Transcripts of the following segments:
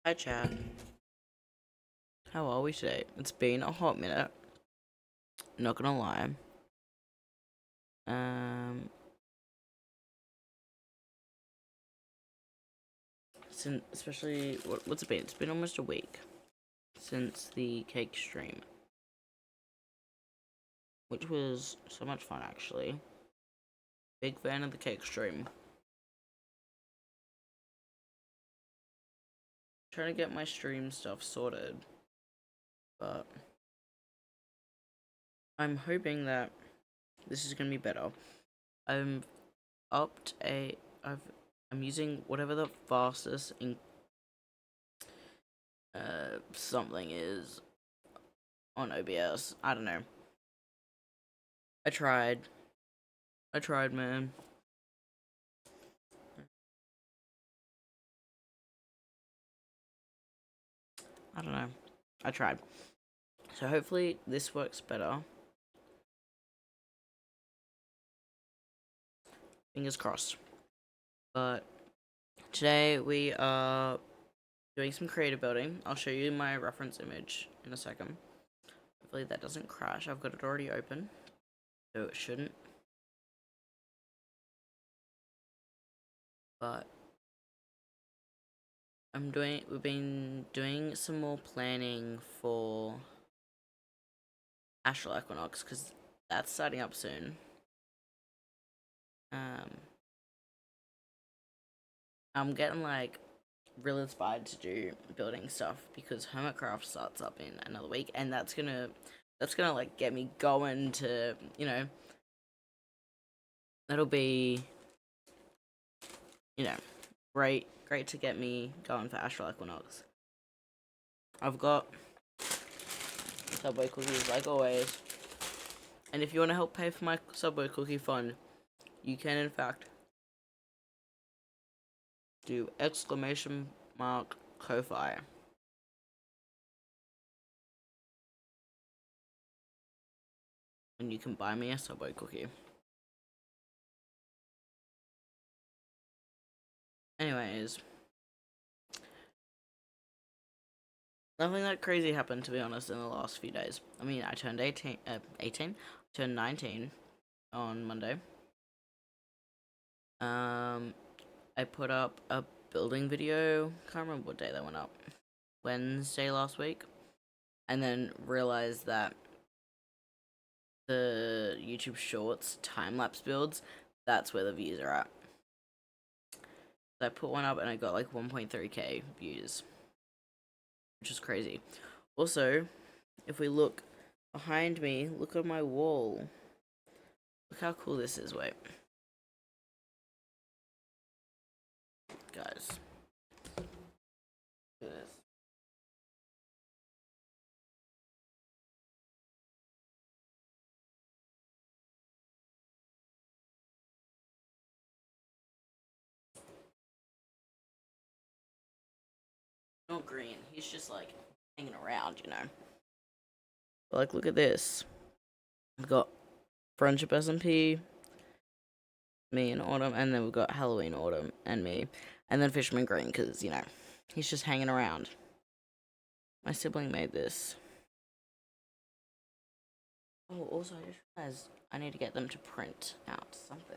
Hi, chat. How are we today? It's been a hot minute. Not gonna lie. Um, since especially what's it been? It's been almost a week since the cake stream, which was so much fun actually. Big fan of the cake stream. Trying to get my stream stuff sorted, but I'm hoping that this is gonna be better. I'm upped a. I'm using whatever the fastest in something is on OBS. I don't know. I tried. I tried, man. I don't know. I tried. So hopefully this works better. Fingers crossed. But today we are doing some creative building. I'll show you my reference image in a second. Hopefully that doesn't crash. I've got it already open, so it shouldn't. But we've been doing some more planning for astral equinox because that's starting up soon. I'm getting like really inspired to do building stuff because Hermitcraft starts up in another week, and that's gonna like get me going to, that'll be, you know, great to get me going for Astral Equinox. I've got Subway cookies like always, and if you want to help pay for my Subway cookie fund, you can in fact do !Ko-Fi, and you can buy me a Subway cookie. Anyways, nothing that crazy happened, to be honest, in the last few days. I mean, I turned 18, turned 19 on Monday. I put up a building video. Can't remember what day that went up. Wednesday last week. And then realized that the YouTube Shorts time-lapse builds, that's where the views are at. So I put one up and I got like 1.3k views, which is crazy. Also, if we look behind me, look at my wall. Look how cool this is. Wait, guys, look at this. Not green. He's just like hanging around, But like, look at this. We've got Friendship SMP, me and Autumn, and then we've got Halloween Autumn and me, and then Fisherman Green because he's just hanging around. My sibling made this. Oh, also I just realized I need to get them to print out something.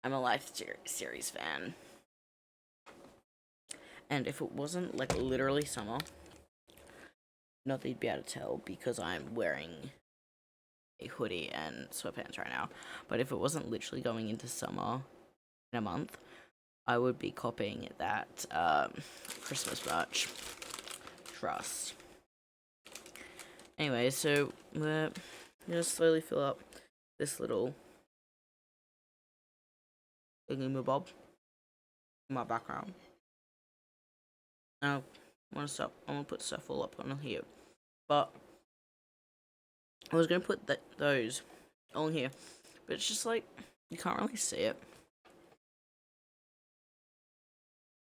I'm a Life series fan, and if it wasn't like literally summer, not that you'd be able to tell because I'm wearing a hoodie and sweatpants right now, but if it wasn't literally going into summer in a month, I would be copying that Christmas merch. Trust. Anyway, so we're gonna slowly fill up this little thingamabob in my background. Now, I'm gonna put stuff all up on here. But I was gonna put those on here, but it's just like you can't really see it.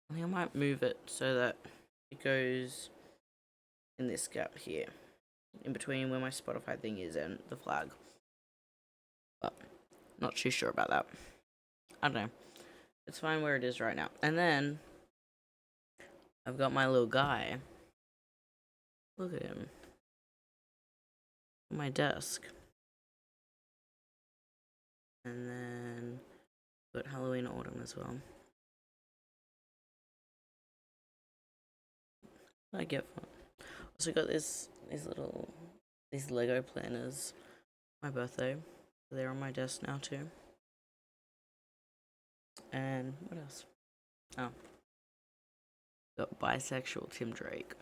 I think I might move it so that it goes in this gap here, in between where my Spotify thing is and the flag. But not too sure about that. I don't know. It's fine where it is right now. And then I've got my little guy. Look at him. On my desk. And then got Halloween Autumn as well. I get fun. Also got these Lego planners. My birthday. They're on my desk now too. And what else? Oh. Got bisexual Tim Drake.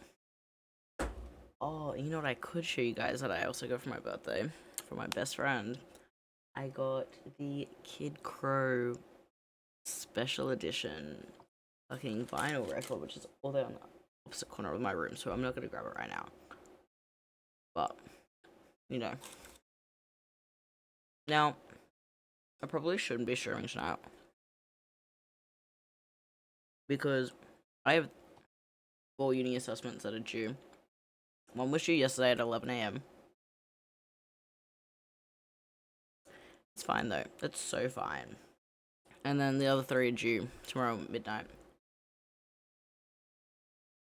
Oh, you know what I could show you guys that I also got for my birthday? For my best friend. I got the Kid Crow special edition fucking vinyl record, which is all there on the opposite corner of my room, so I'm not gonna grab it right now. But, you know. Now, I probably shouldn't be streaming tonight. Because I have 4 uni assessments that are due. One was due yesterday at 11 AM. It's fine though. It's so fine. And then the other 3 are due tomorrow at midnight.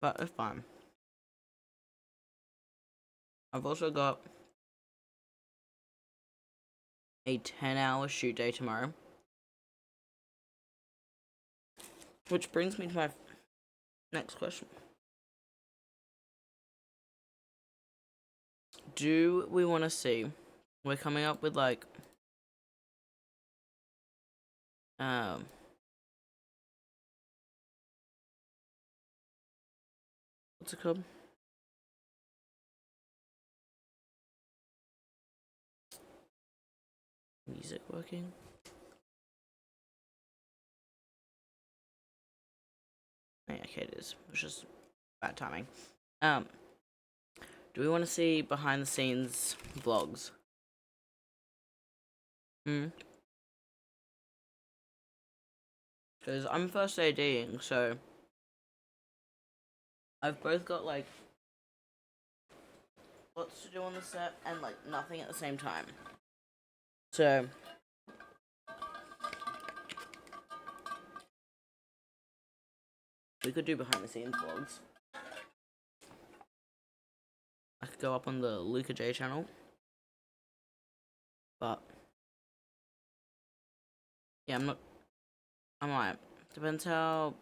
But it's fine. I've also got a 10-hour shoot day tomorrow. Which brings me to my next question. Do we want to see? We're coming up with like what's it called? Music working? Yeah, okay, it is. It's just bad timing. Do we want to see behind the scenes vlogs? Because I'm first ADing, so I've both got like lots to do on the set and like nothing at the same time. So we could do behind the scenes vlogs. I could go up on the Luca J channel. But yeah, I might. Depends how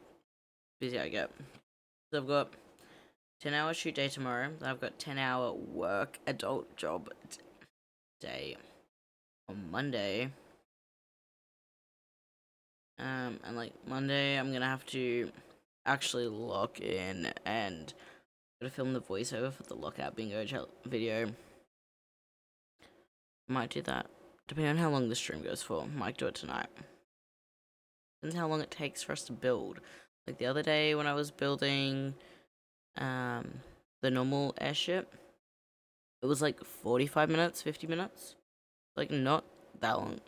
busy I get. So I've got 10-hour shoot day tomorrow. Then I've got 10-hour work adult job day on Monday. And like Monday, I'm gonna have to actually lock in and gotta film the voiceover for the lockout bingo video. Might do that. Depending on how long the stream goes for. Might do it tonight. Depends how long it takes for us to build. Like the other day when I was building the normal airship, it was like 45 minutes, 50 minutes. Like not that long.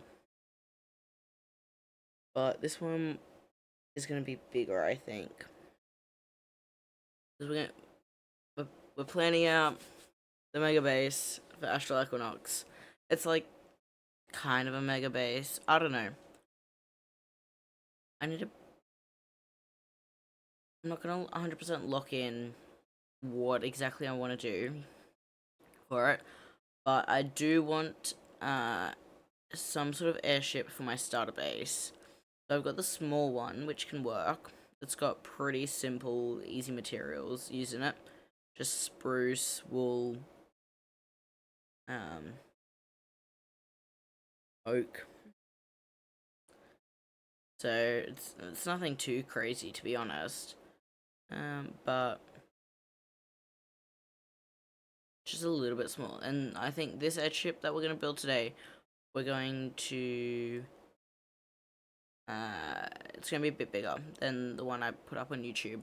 But this one is gonna be bigger, I think. Because we're planning out the mega base for Astral Equinox. It's like kind of a mega base. I don't know. I'm not gonna 100% lock in what exactly I want to do for it, but I do want some sort of airship for my starter base. So I've got the small one, which can work. It's got pretty simple, easy materials using it. Just spruce, wool, oak. So it's nothing too crazy, to be honest. But just a little bit small. And I think this airship that we're gonna build today, we're going to it's gonna be a bit bigger than the one I put up on YouTube.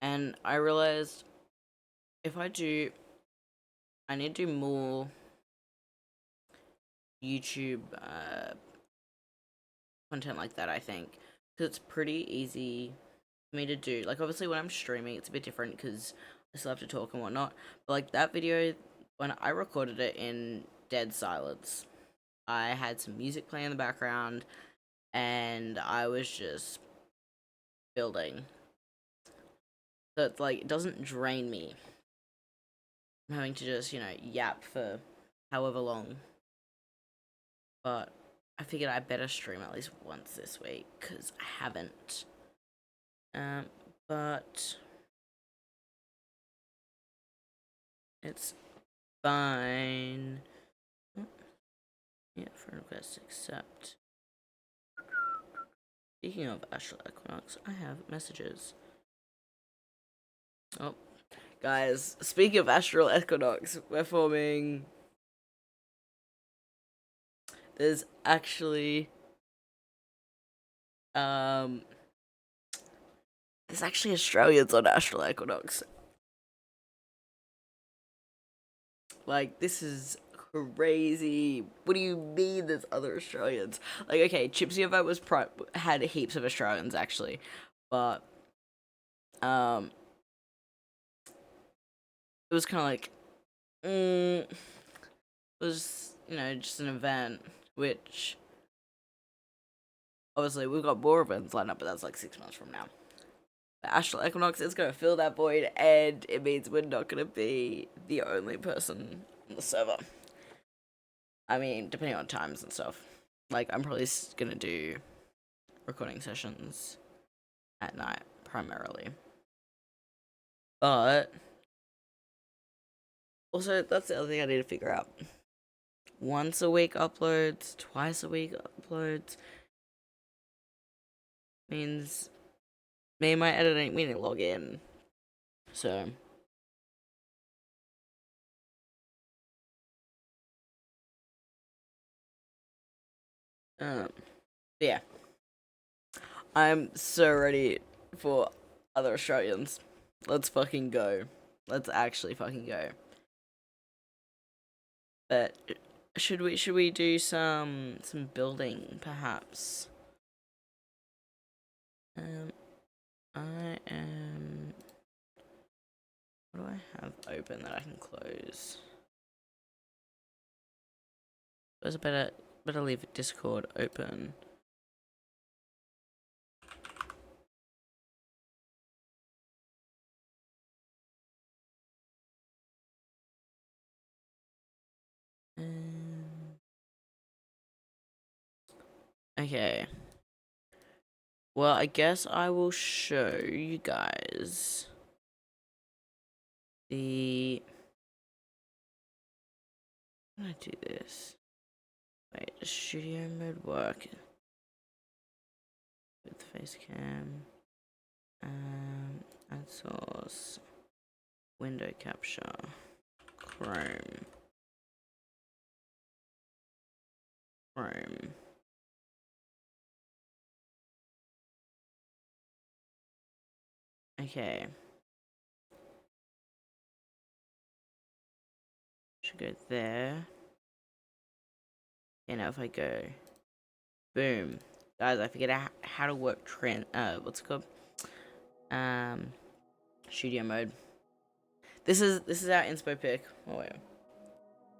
And I realized if I need to do more YouTube content like that, I think, because it's pretty easy for me to do. Like, obviously, when I'm streaming, it's a bit different because I still have to talk and whatnot. But like that video, when I recorded it in dead silence, I had some music playing in the background, and I was just building. So it's like it doesn't drain me. I'm having to just yap for however long. But I figured I better stream at least once this week because I haven't. But it's fine. Yeah, friend request accept. Speaking of astral equinox, I have messages. Oh, guys, speaking of astral equinox, we're forming. There's actually there's actually Australians on astral equinox. Like, this is crazy. What do you mean there's other Australians? Like, okay, Chipsy was had heaps of Australians actually, but it was kind of like it was just an event, which obviously we've got more events lined up, but that's like 6 months from now. The astral equinox is going to fill that void, and it means we're not going to be the only person on the server. I mean, depending on times and stuff. Like, I'm probably going to do recording sessions at night, primarily. But also, that's the other thing I need to figure out. Once a week uploads, twice a week uploads, means me and my editing, we need to log in. So yeah, I'm so ready for other Australians. Let's fucking go. Let's actually fucking go. But should we do some building perhaps? I am. What do I have open that I can close? There's better leave Discord open. Okay. Well, I guess I will show you guys the. How do I do this? Wait, does studio mode work with face cam? Add source, window capture, Chrome. Okay. Should go there. And now if I go, boom, guys, I figured out how to work what's it called? Studio mode. This is our inspo pic. Oh wait.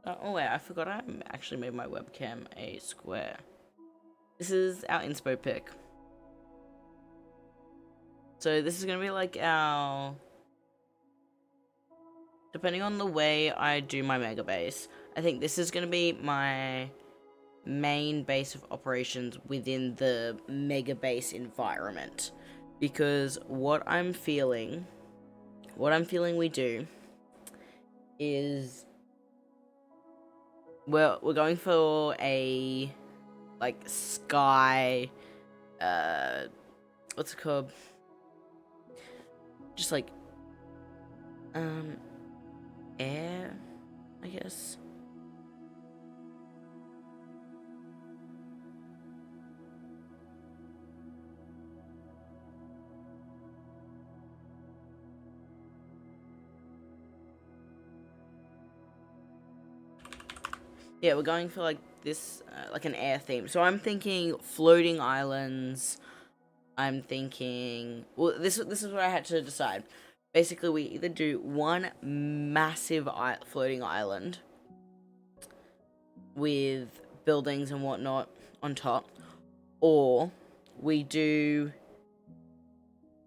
Oh wait, I forgot I actually made my webcam a square. This is our inspo pic. So this is gonna be like our, depending on the way I do my mega base, I think this is gonna be my main base of operations within the mega base environment, because what I'm feeling we do is, well, we're going for a like sky, what's it called, just like air, I guess. Yeah, we're going for like this, like an air theme. So I'm thinking floating islands. I'm thinking. Well, this is what I had to decide. Basically, we either do one massive floating island with buildings and whatnot on top, or we do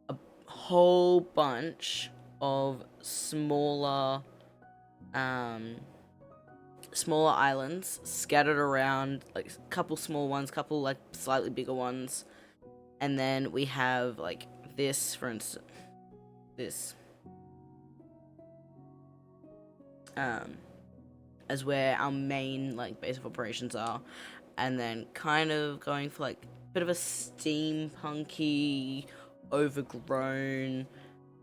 a whole bunch of smaller islands scattered around, like a couple small ones, couple like slightly bigger ones, and then we have like this, for instance, this as where our main like base of operations are, and then kind of going for like a bit of a steampunky, overgrown,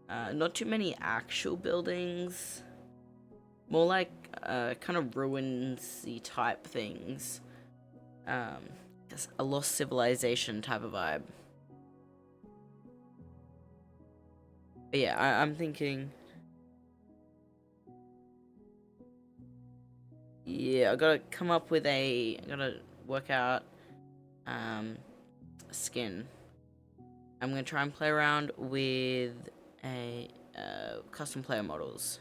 not too many actual buildings, more like kind of ruinsy type things. Just a lost civilization type of vibe. But yeah, I'm thinking. Yeah, I gotta come up with I gotta work out a skin. I'm gonna try and play around with a custom player models.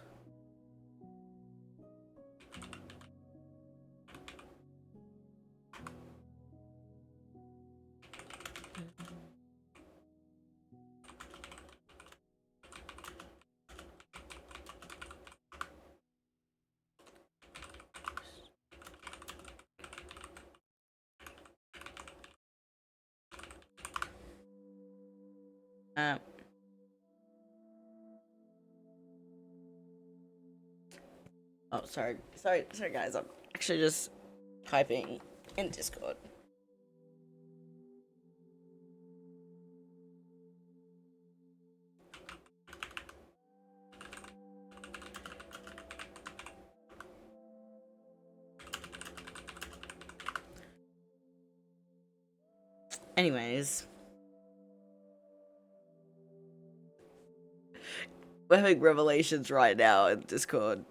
Uh, oh, sorry, guys. I'm actually just typing in Discord. Anyways, we're having revelations right now in Discord.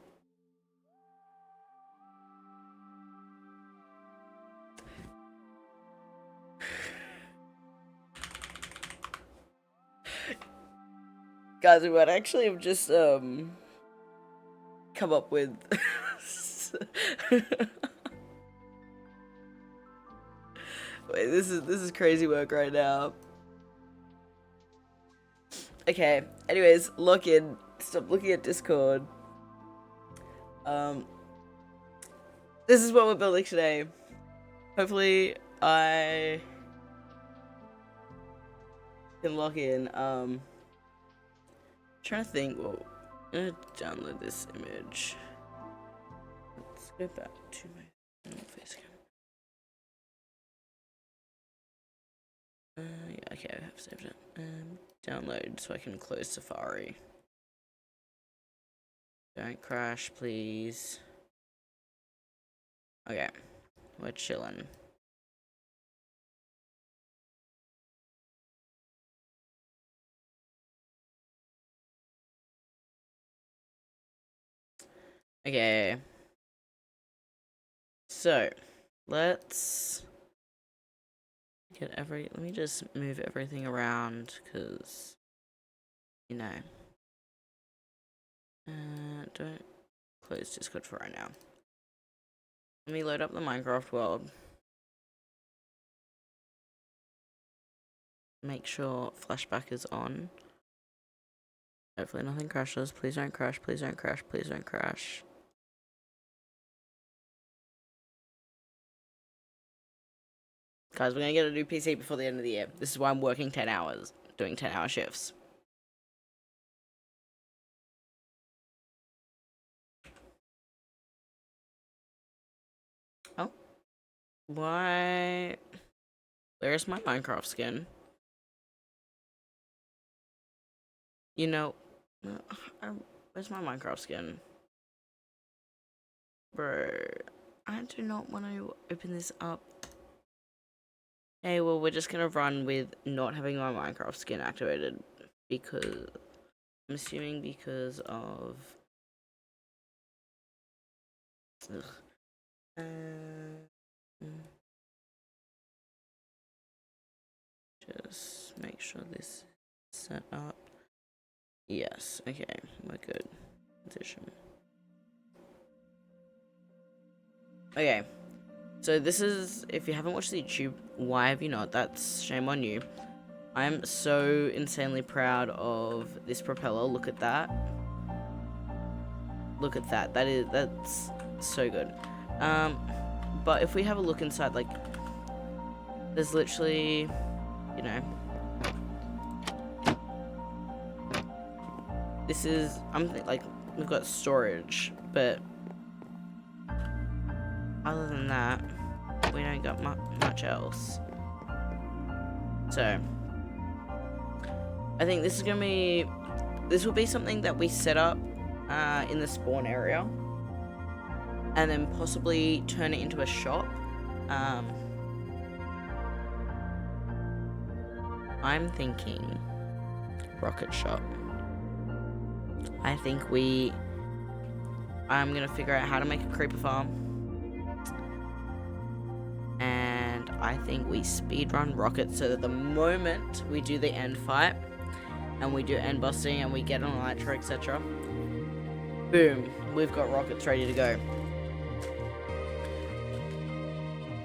Guys, we might actually have just come up with wait, this is crazy work right now. Okay, anyways, look in. Stop looking at Discord. This is what we're building today. Hopefully, I can log in. Trying to think. Well, I'm gonna download this image. Let's go back to my face cam. Yeah, okay, I have saved it. Download so I can close Safari. Don't crash, please. Okay, we're chilling. Okay. So, let's get let me just move everything around, because, you know. Don't close Discord for right now. Let me load up the Minecraft world. Make sure flashback is on. Hopefully nothing crashes. Please don't crash, please don't crash, please don't crash. Guys, we're gonna get a new PC before the end of the year. This is why I'm working 10 hours, doing 10-hour shifts. Oh. Why? Where's my Minecraft skin? You know, where's my Minecraft skin? Bro, I do not want to open this up. Hey, well, we're just gonna run with not having my Minecraft skin activated, because I'm assuming because of Just make sure this is set up. Yes, okay, we're good. Position. Okay, so this is, if you haven't watched the YouTube, why have you not? That's shame on you. I'm so insanely proud of this propeller. Look at that. Look at that. That's so good. But if we have a look inside, like, there's literally, you know, this is, like, we've got storage, but other than that, we don't got much else. So, I think this is gonna be, this will be something that we set up in the spawn area, and then possibly turn it into a shop. I'm thinking rocket shop. I think I'm gonna figure out how to make a creeper farm, and I think we speedrun rockets so that the moment we do the end fight and we do end busting and we get on elytra, etc., boom, we've got rockets ready to go.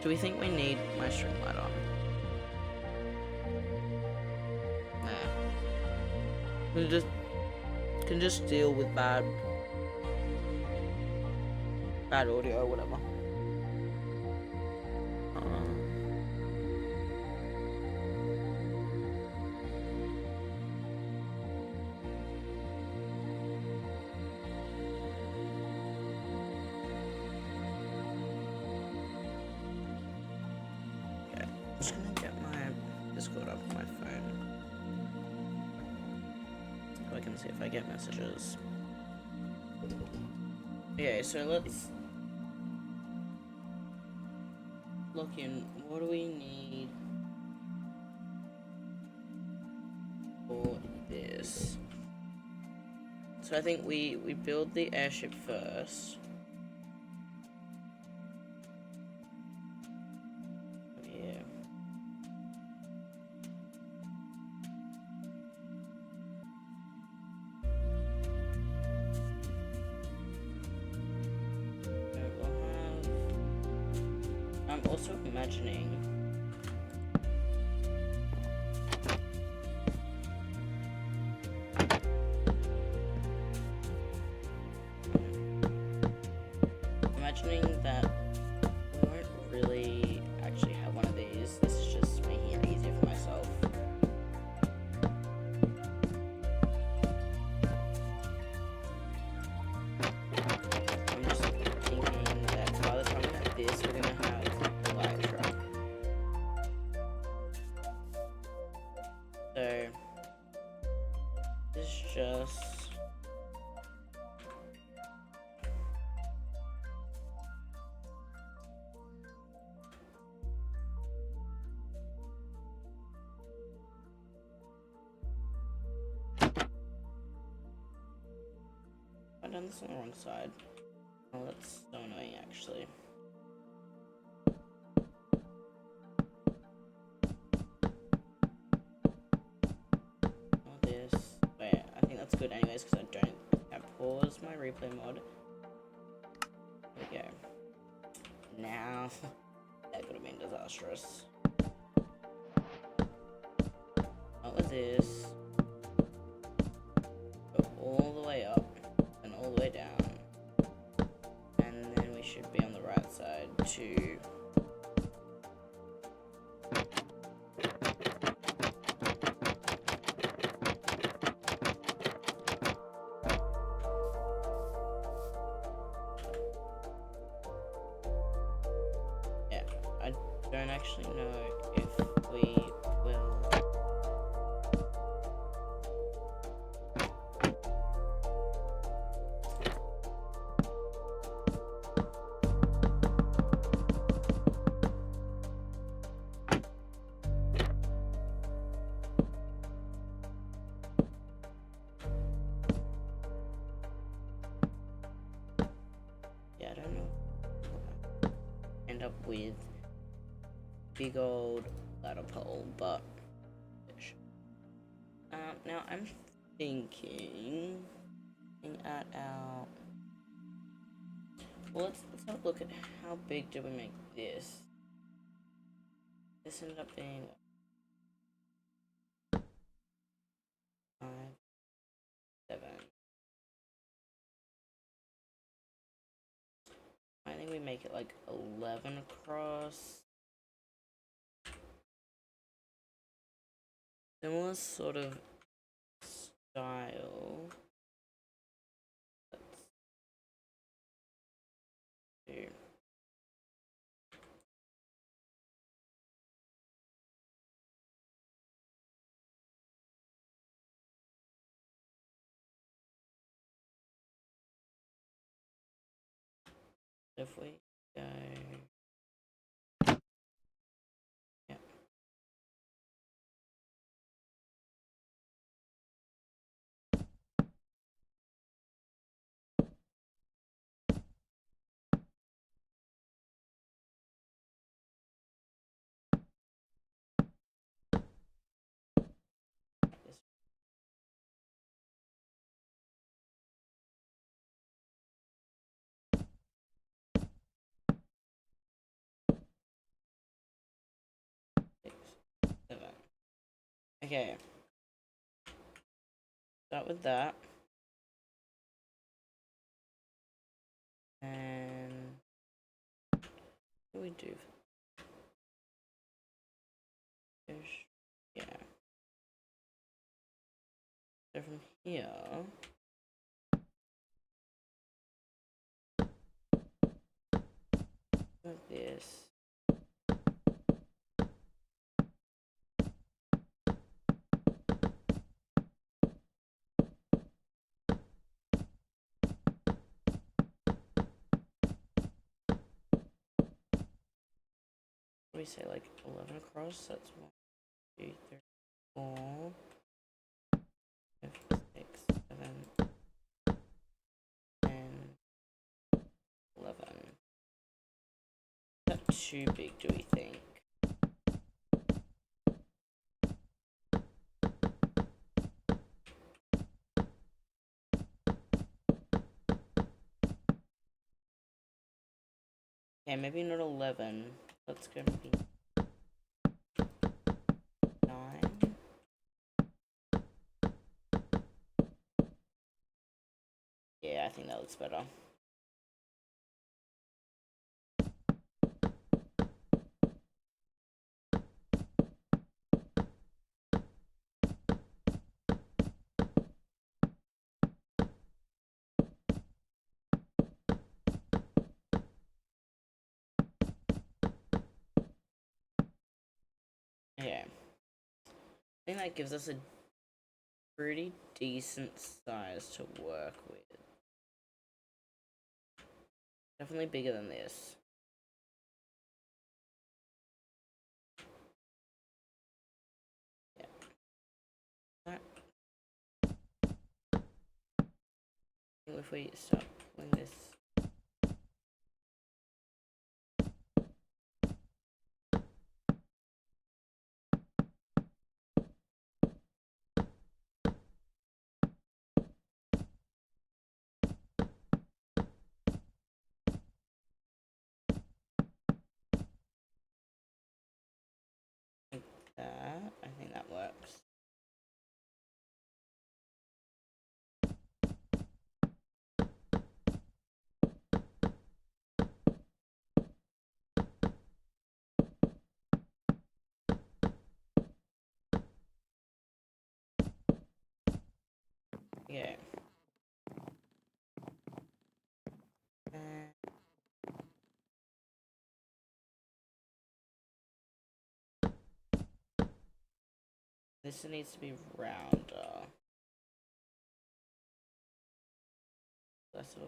Do we think we need my string light on? Nah. We can just deal with bad audio or whatever. Okay, I'm just gonna get my Discord up on my phone so I can see if I get messages. Okay, so let's look in. What do we need for this? So I think we build the airship first. Yeah. I'm also imagining that we won't really actually have one of these. This is just making it easier for myself. I'm just thinking that by the time we have this, we're gonna have the light truck. So this is just I've done this on the wrong side. Oh, that's so annoying, actually. Oh, this. Wait, I think that's good anyways, because I paused my replay mod. There we go. Now, that could have been disastrous. What was this? Go all the way up. All the way down, and then we should be on the right side too. Yeah, I don't actually know if we will. Yeah, I don't know. End up with big old ladder pole, but Now I'm thinking at our. Well, let's have a look at how big did we make this. This ended up being 5, 7. I think we make it like 11 across. Similar sort of style. Let's do. If we go. Yeah. Six, 7. Okay. Start with that. And what do we do? Fish. Yeah. So from here. Like this. We say like 11 across. That's 1, 2, 3, 4, 5, 6, 7, 10, 11. Not too big, do we think? Okay, maybe not 11. Let's go maybe 9. Yeah, I think that looks better. Okay. I think that gives us a pretty decent size to work with. Definitely bigger than this. Yeah. Right. If we start pulling this. Like that. I think that works. Yeah. This needs to be rounder. Less of a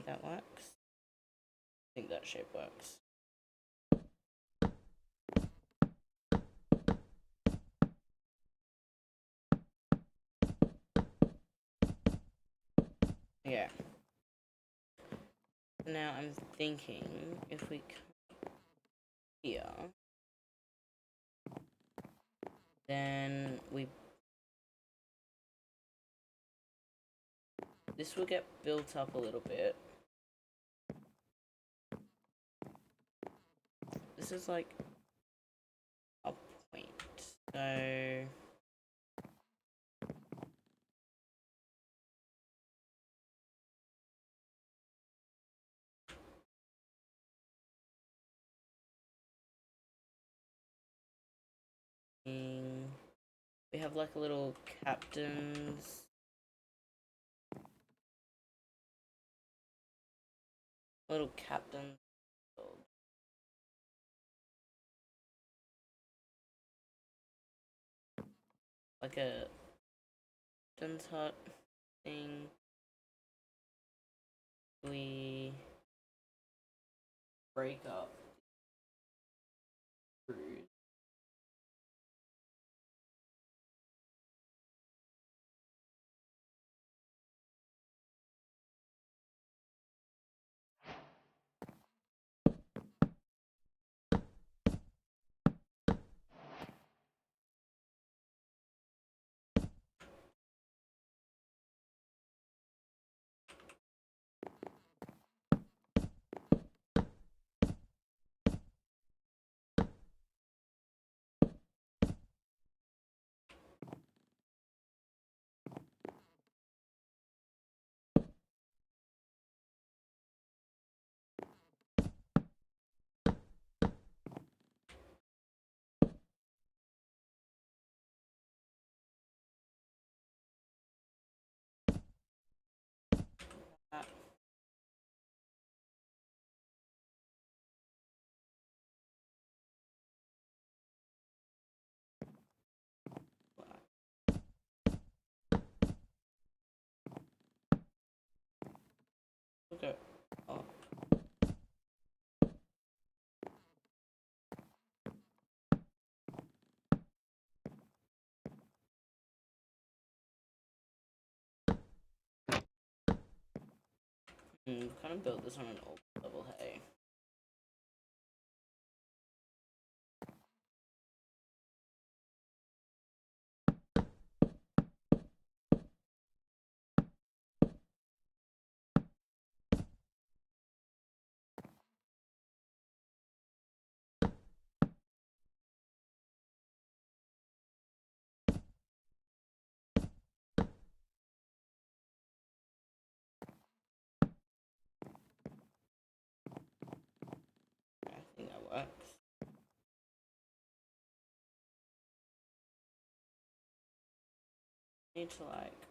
that works. I think that shape works. Yeah. Now I'm thinking if we come here, then this will get built up a little bit. This is like a point, so we have like a little captain's build. Like a captain's hut thing. We break up crews. Okay. Oh. Kind of built this on an old level, hey. I think that works. Need to like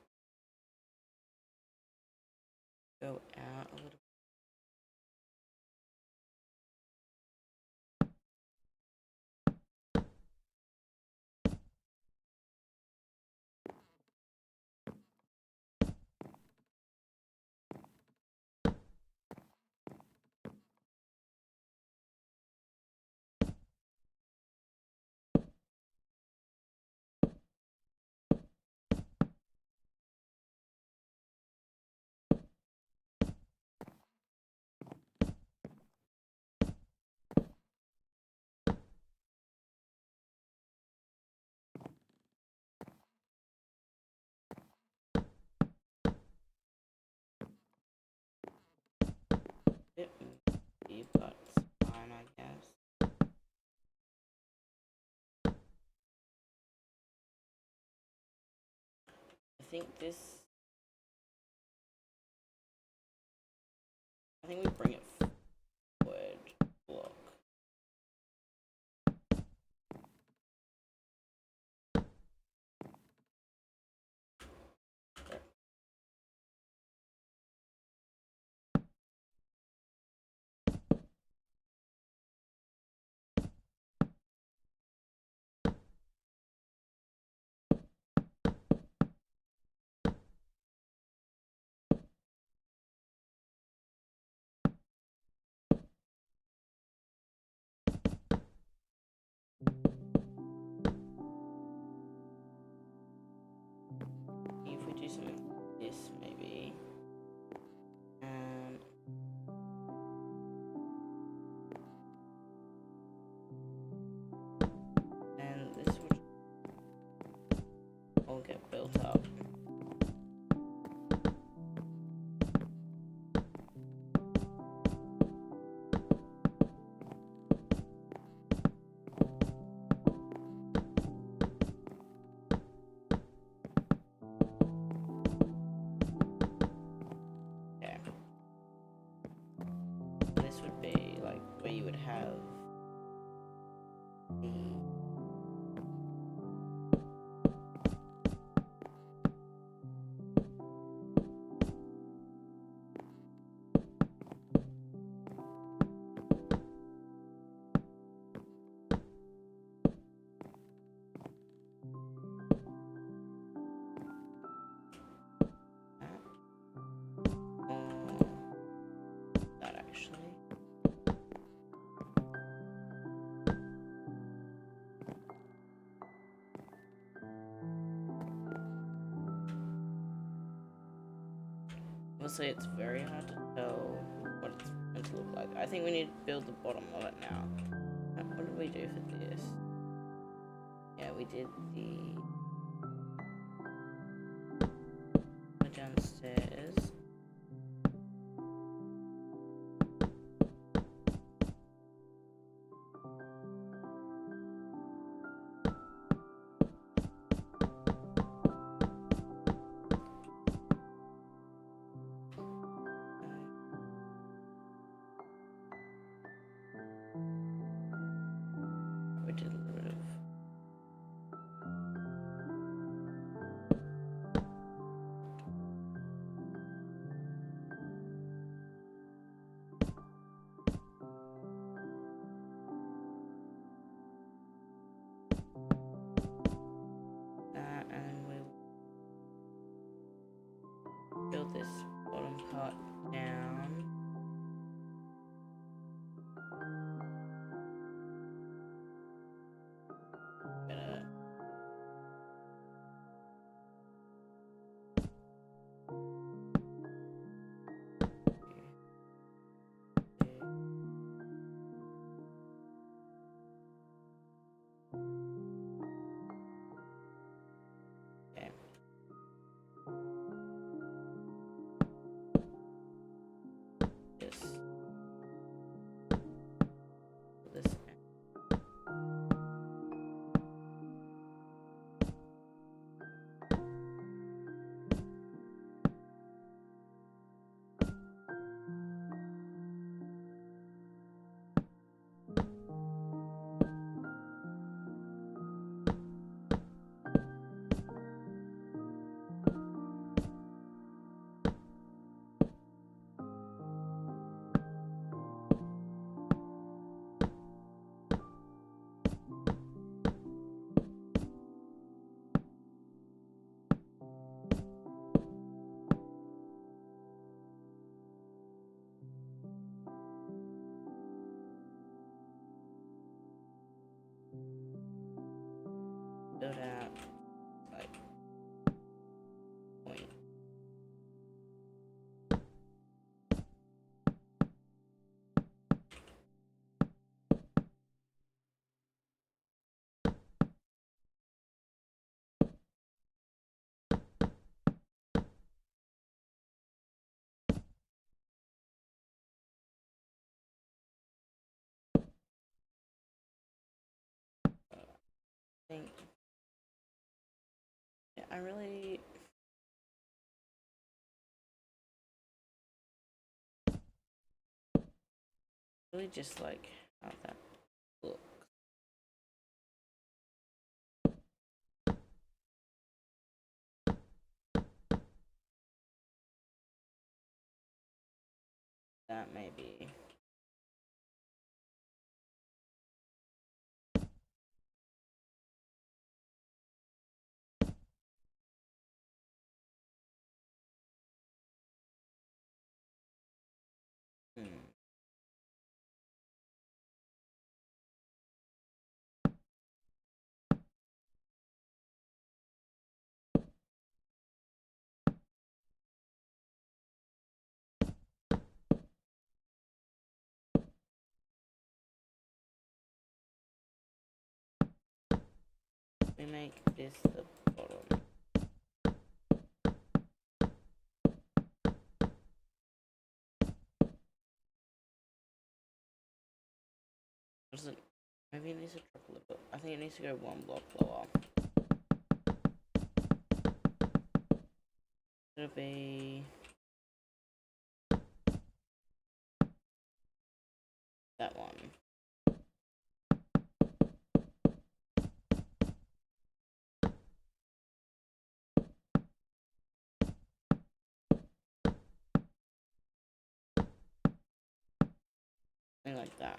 go out a little bit. Bit messy, but it's fine, I guess. I think we bring it forward block. all get built up. Okay. This would be like where you would have the that actually. Honestly, it's very hard to tell what it's meant to look like. I think we need to build the bottom of it now. What did we do for this? Yeah, we did the downstairs. We did a little bit of that, and we build this bottom part down. Better. Okay. This. This. Build out like point. I think. Yeah, I really just like how that looks. That may be. We make this the bottom. Does it? Maybe it needs to drop a little bit. I think it needs to go one block lower. It'll be that one. Something like that.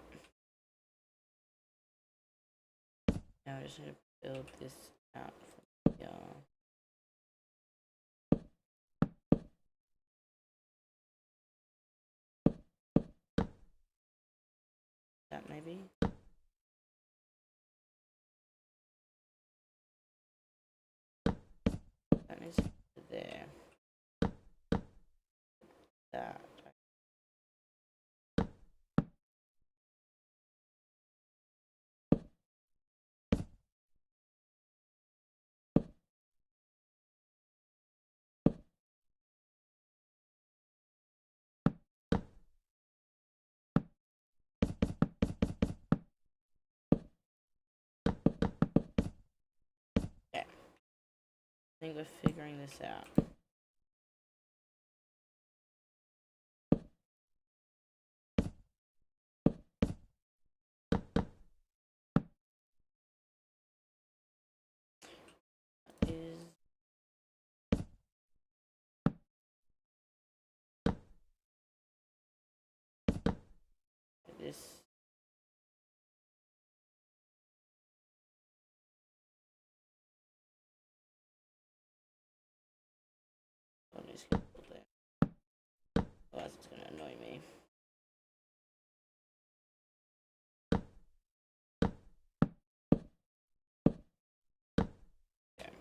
Now I just need to build this out from here. That maybe? That needs to go there. That. Okay. I think we're figuring this out. Is this one is going to build there? Otherwise it's going to annoy me. Okay.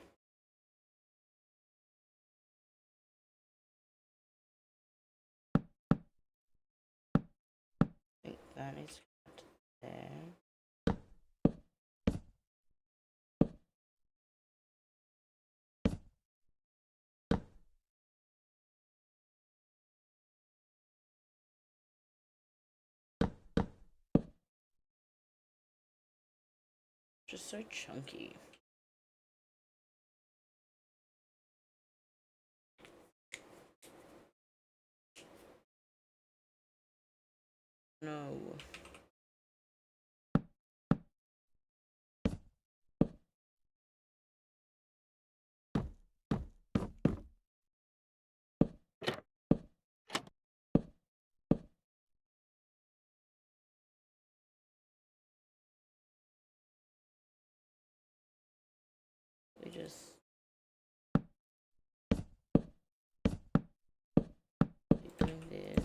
I think that needs to go to there. Just so chunky. No. We just keep doing this.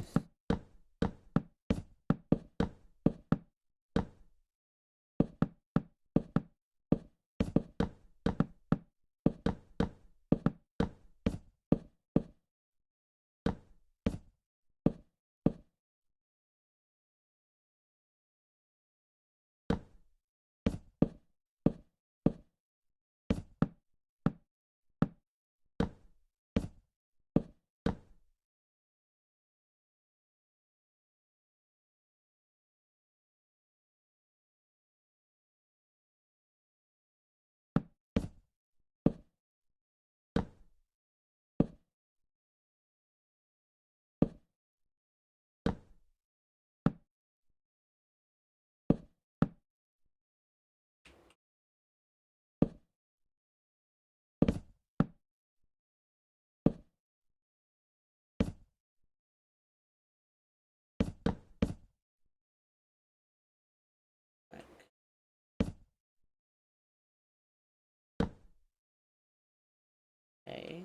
Okay.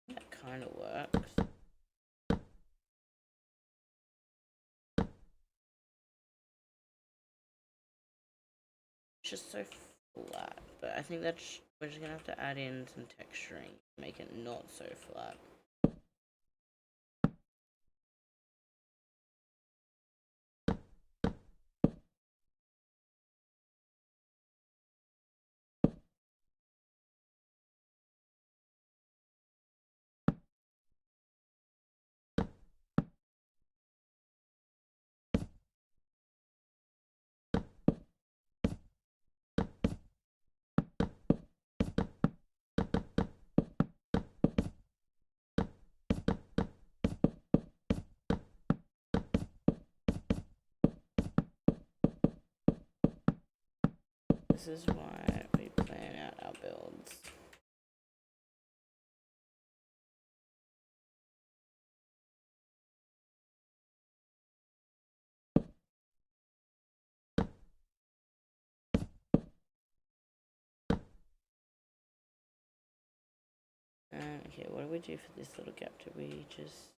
That kind of works. It's just so flat, but I think that's we're just gonna have to add in some texturing to make it not so flat. This is why we plan out our builds. Okay, what do we do for this little gap? Do we just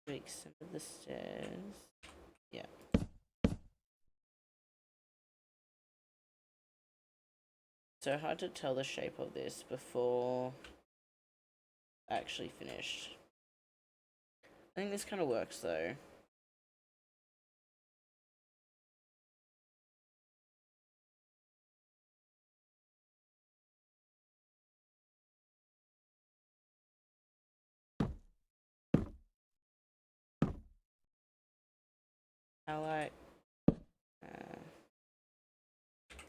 extend the stairs? Yeah. So hard to tell the shape of this before I actually finished. I think this kind of works though.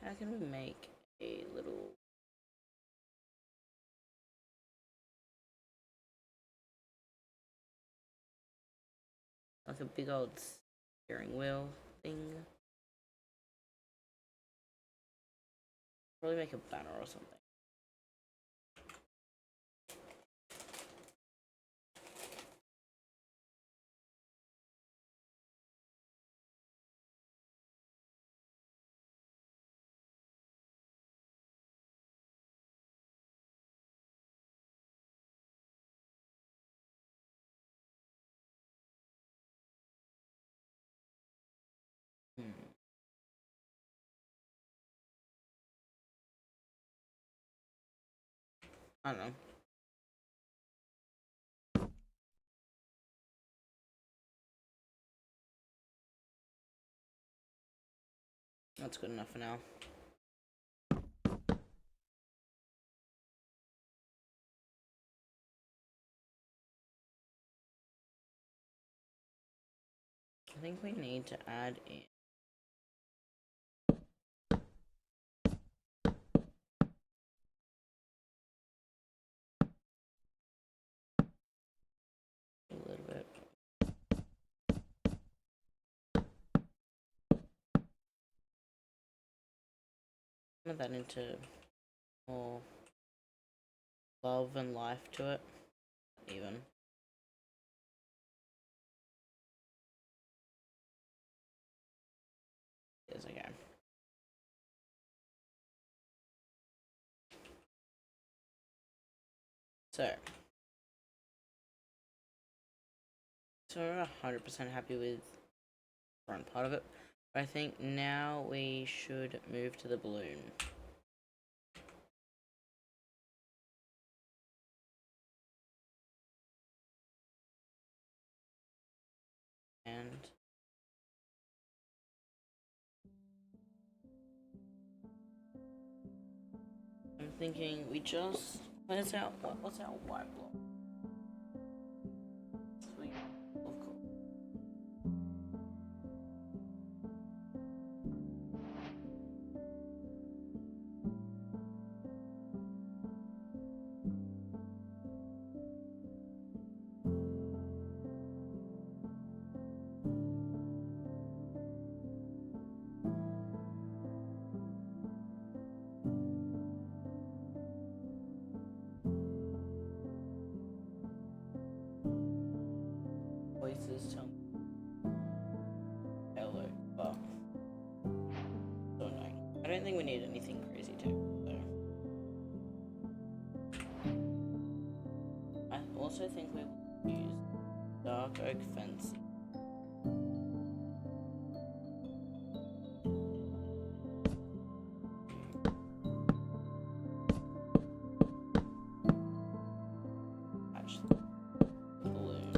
How can we make a little like a big old steering wheel thing? Probably make a banner or something. I don't know. That's good enough for now. I think we need to add in a little bit. Put that into more love and life to it, even. Yes, okay. So we're 100% happy with the front part of it. But I think now we should move to the balloon. And I'm thinking we just what's our white block? Sweet, of course. Voices tell me hello, but so annoying. I don't think we need anything crazy too, though. I also think we will use dark oak fencing. Attach the balloon.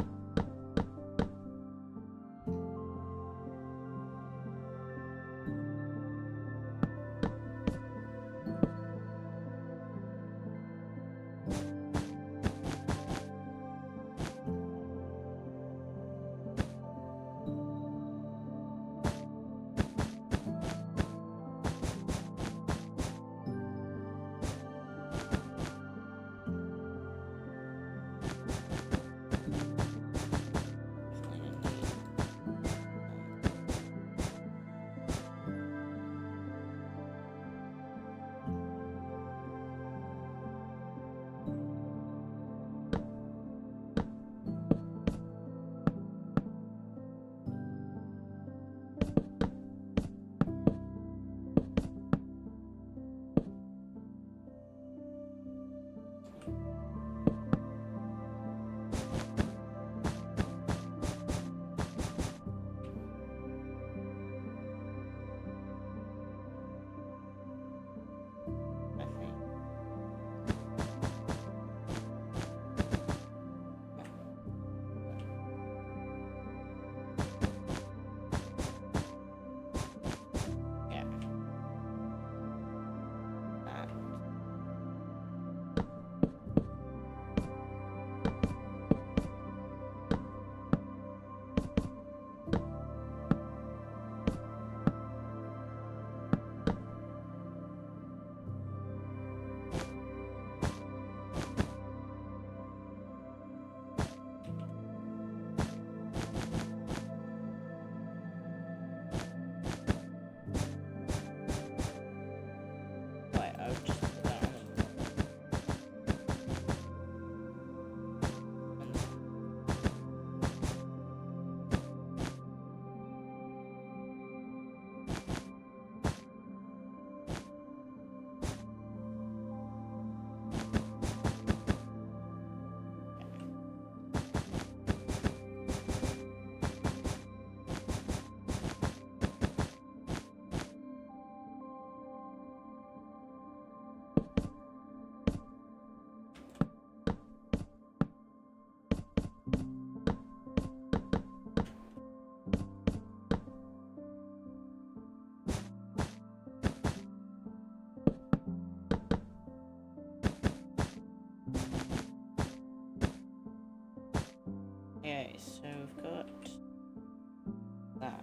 Okay, so we've got that.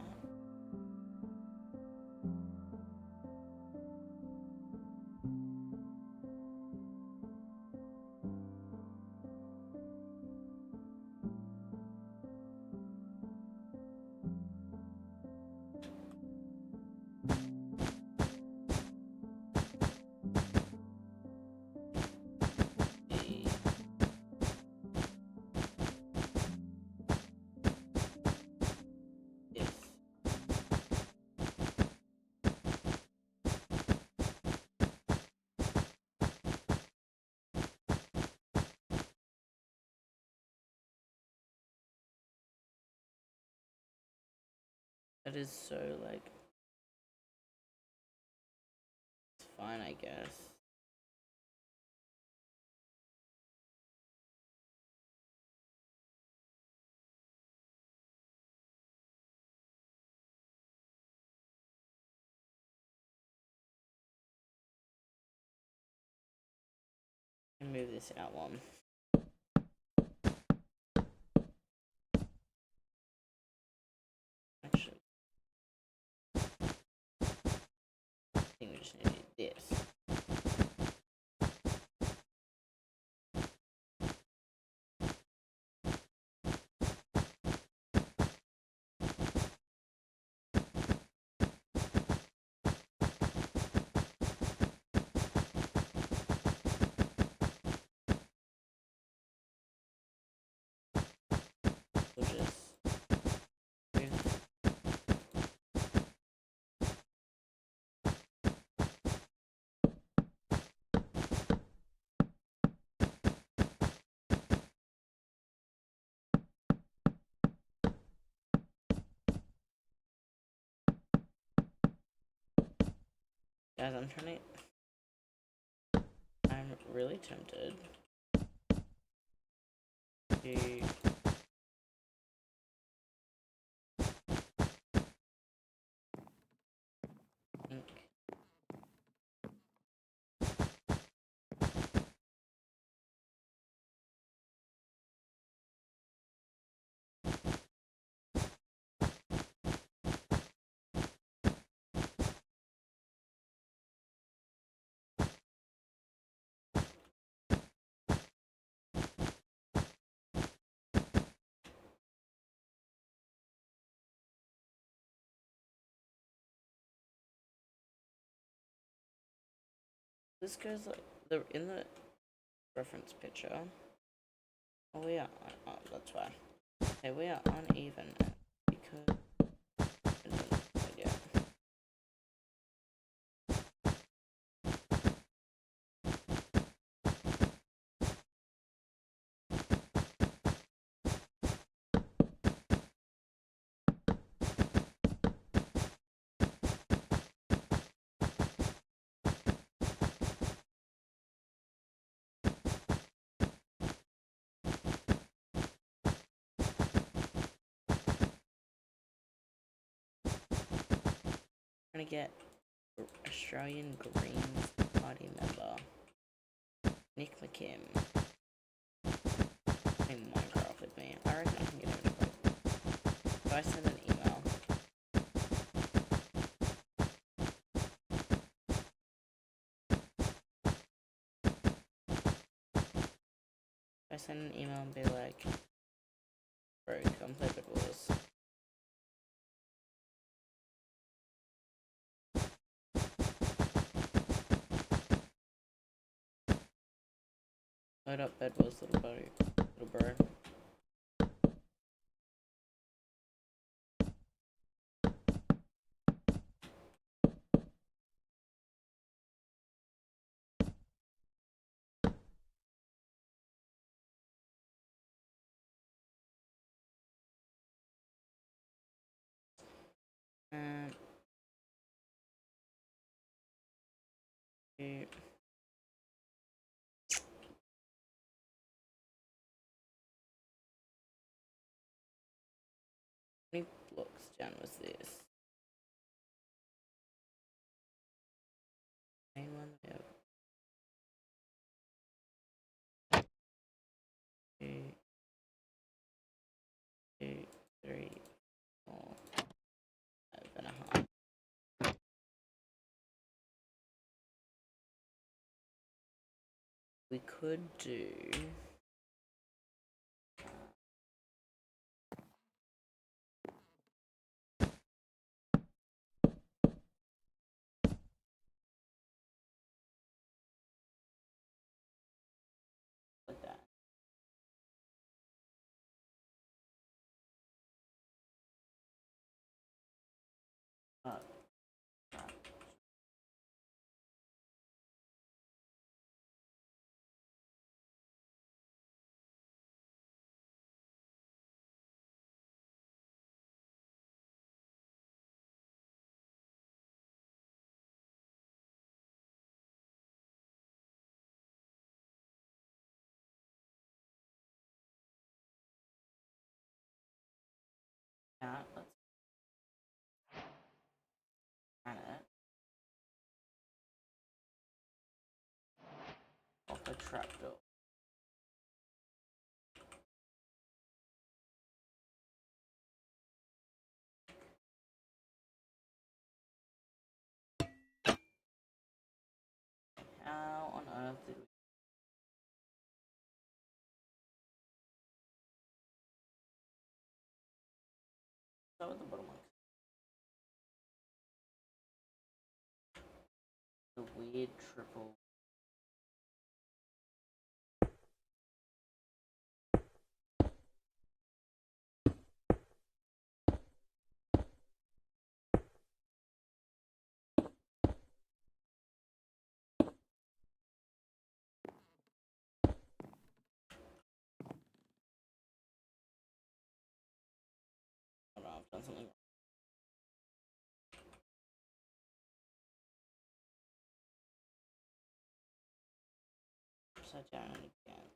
Yes. That is so, like, it's fine, I guess. And move this out one. Actually, I think we just need to do this. We'll just move. Guys, I'm really tempted to think. This goes like in the reference picture. Oh, we are. Oh, that's why. Okay, we are uneven because I don't know idea. Trying to get Australian Greens Party member Nick McKim playing Minecraft with me. I reckon I can get him to play. So I send an email. I send an email and be like, bro, come play Bed Wars. Load up Bed Wars, little buddy, little bro. Um, how many blocks down was this? Main one, yep. Two, 2, 3, 4, 5.5. We could do like that. Let's run it off the trapdoor. How on earth did we start with the bottom one? The weird triple. Oh no, I've done something wrong. Upside down again.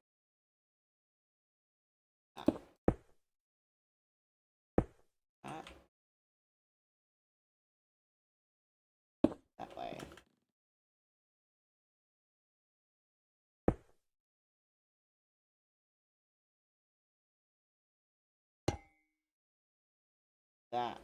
That way. That.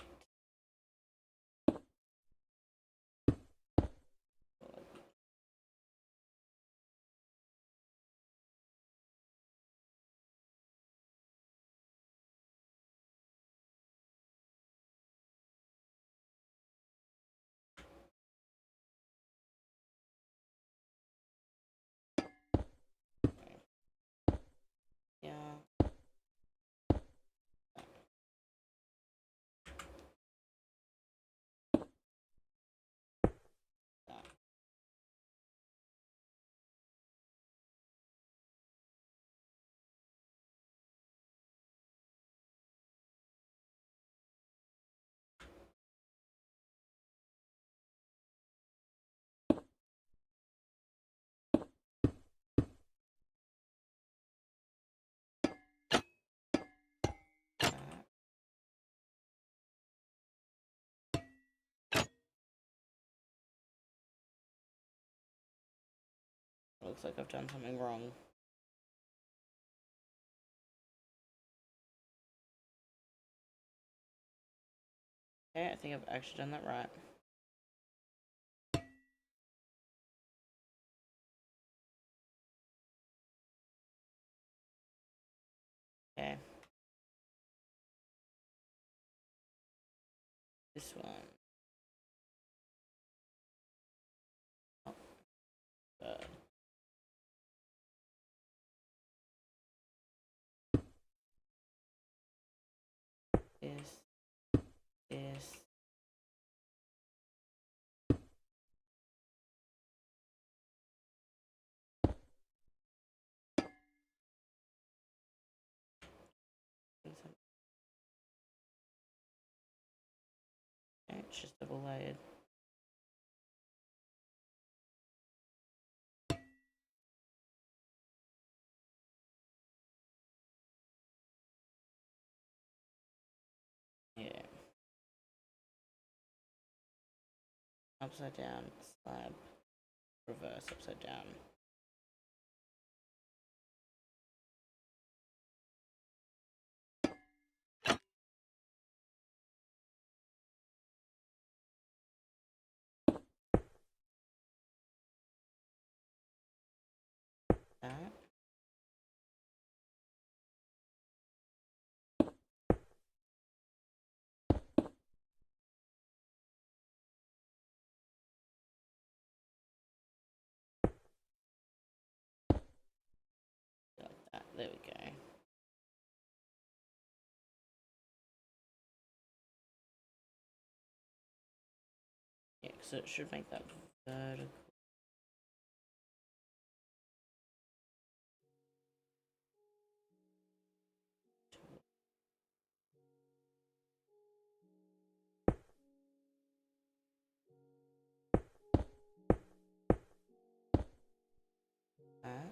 Yeah. Looks like I've done something wrong. Okay, I think I've actually done that right. Okay. This one. Oh, good. This. This. Okay, it's just double layered. Yeah. Upside down, slab, reverse, upside down. that. Like that. There we go. Yeah, so it should make that vertical. That.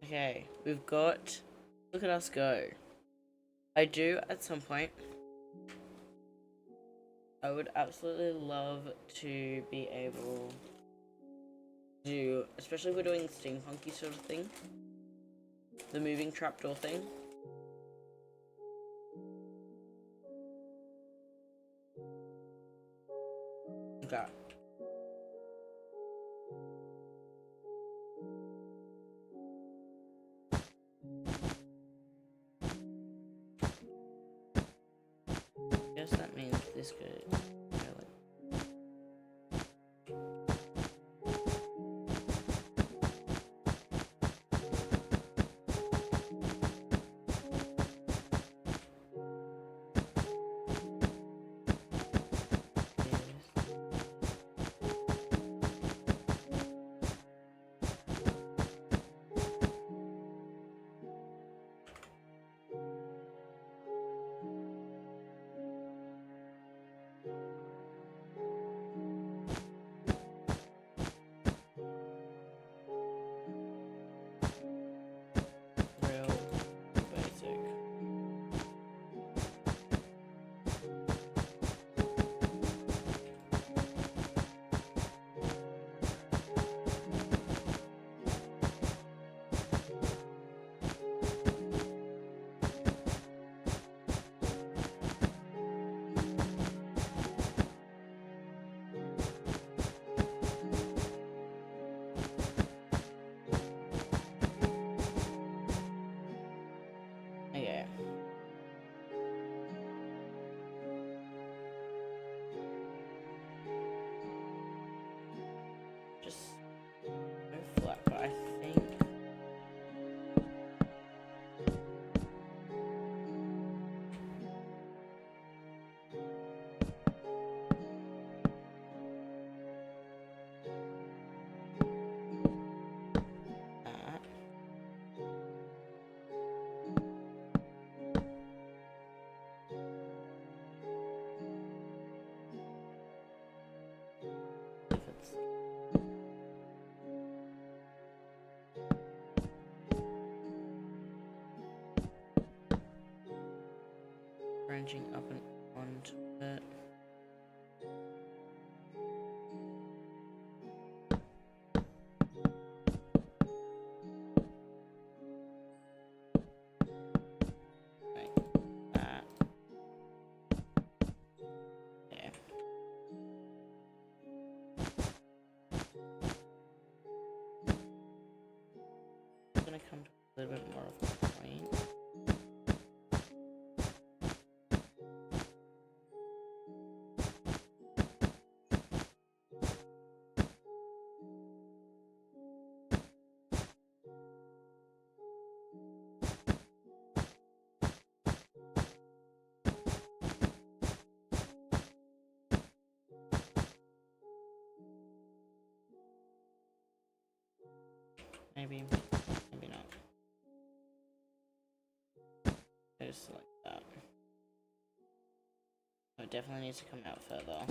Okay, we've got. Look at us go. I do at some point. I would absolutely love to be able to do, especially if we're doing steampunky sort of thing, the moving trapdoor thing. Okay. Guess that means this could go like. This. Real basic. Okay. Just go flat, but I think. That. If it's branching up and onto it. Like that. Yeah. I'm gonna come to a little bit more of a point. Maybe, maybe not. Just like that. Oh, it definitely needs to come out further.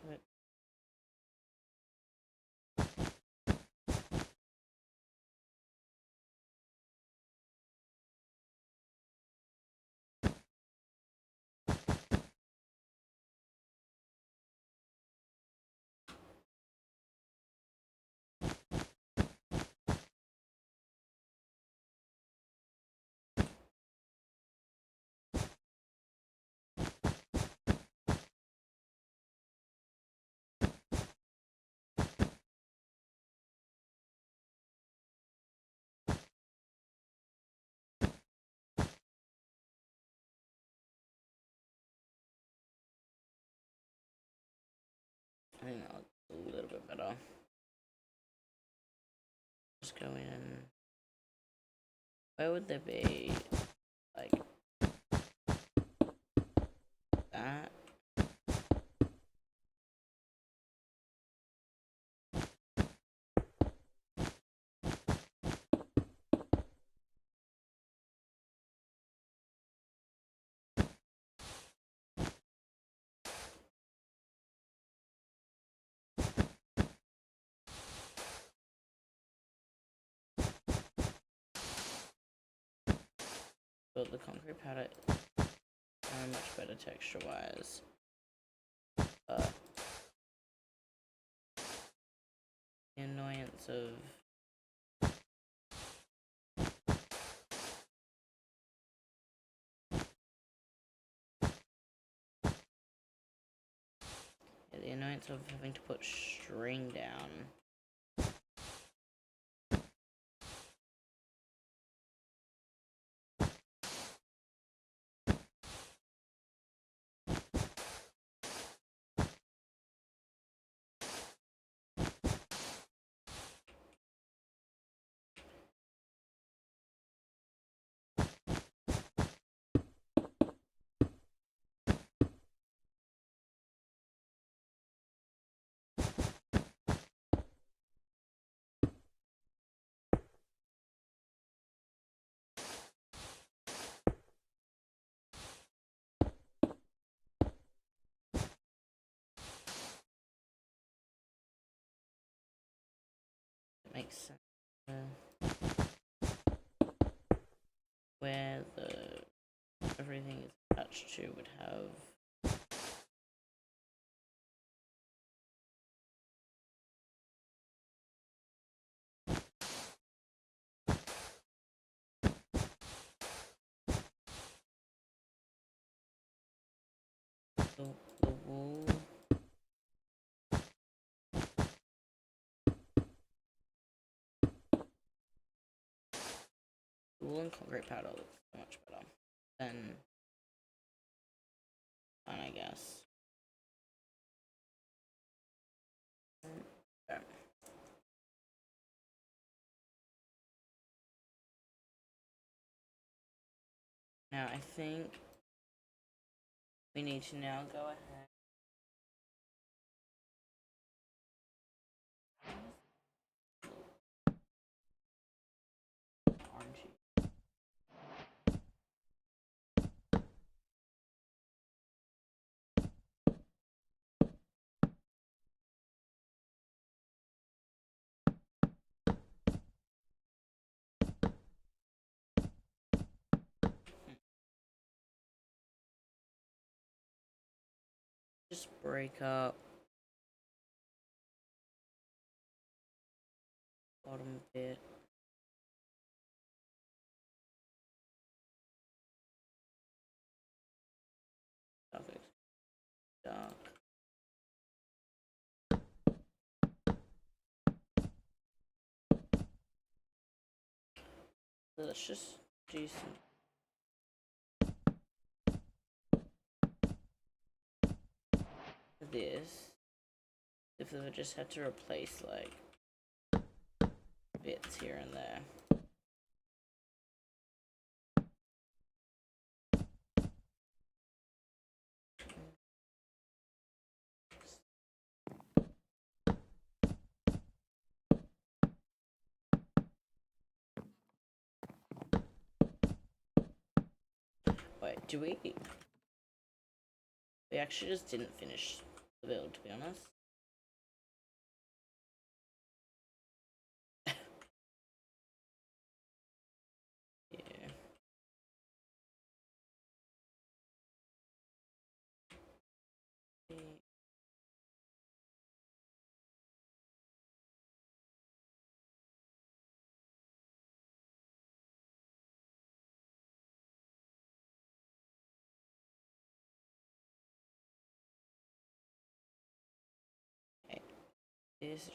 But better. Just go in. Where would there be like that? But the concrete powder is so much better texture wise. The annoyance of the annoyance of having to put string down. It makes sense. Where everything is attached to would have the wool. The wool and concrete powder looks so much better than mine, I guess. Okay. Now I think we need to now go ahead. Orangey. Just break up bottom bit. Dark. So let's just do some. This. If we just had to replace like bits here and there. Wait, do we? We actually just didn't finish the build, to be honest. Yeah. Okay. This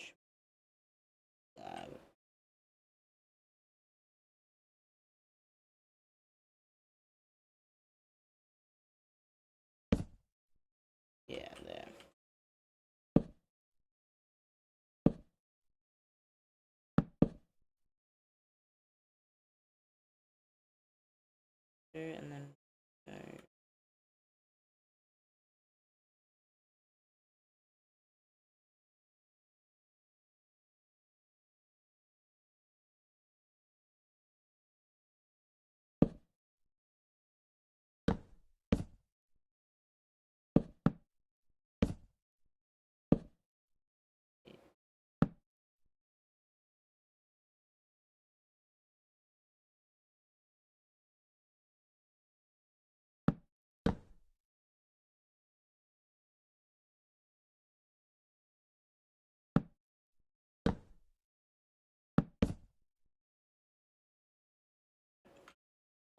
slab. Yeah, there. and then go.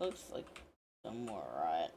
Looks like somewhere right.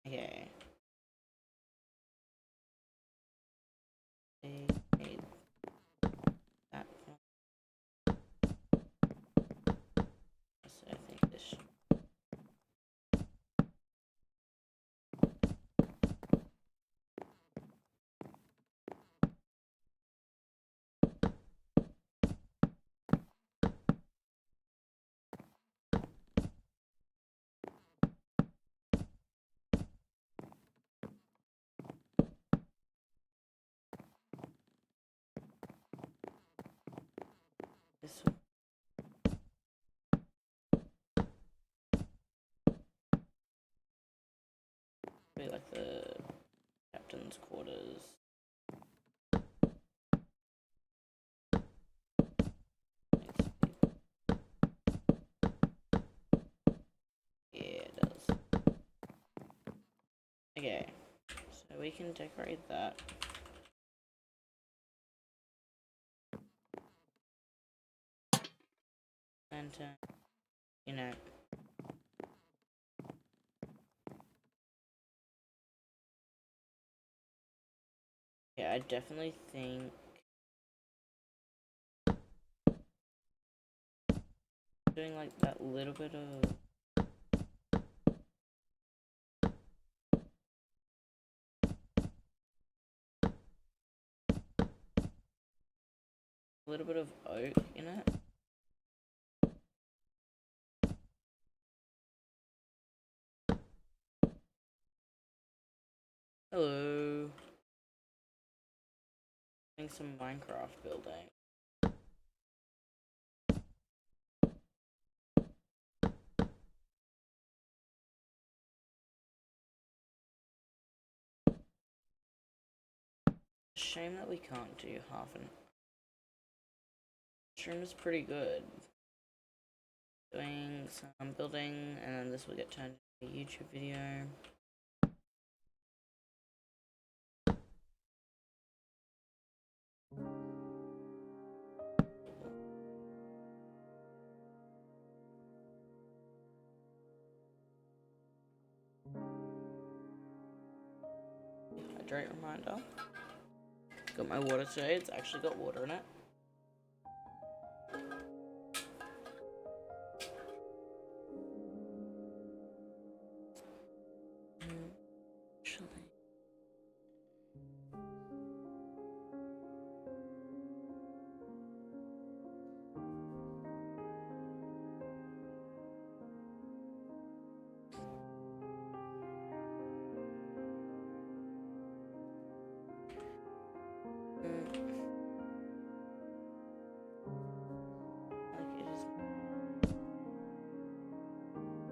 Okay. They made that one. So I think this should. This would be like the captain's quarters. Yeah, it does. Okay, so we can decorate that. And, you know, yeah, I definitely think doing like that little bit of oak in it. Hello. Doing some Minecraft building. Shame that we can't do half an. Stream is pretty good. Doing some building, and then this will get turned into a YouTube video. Hydrate reminder. Got my water today, it's actually got water in it.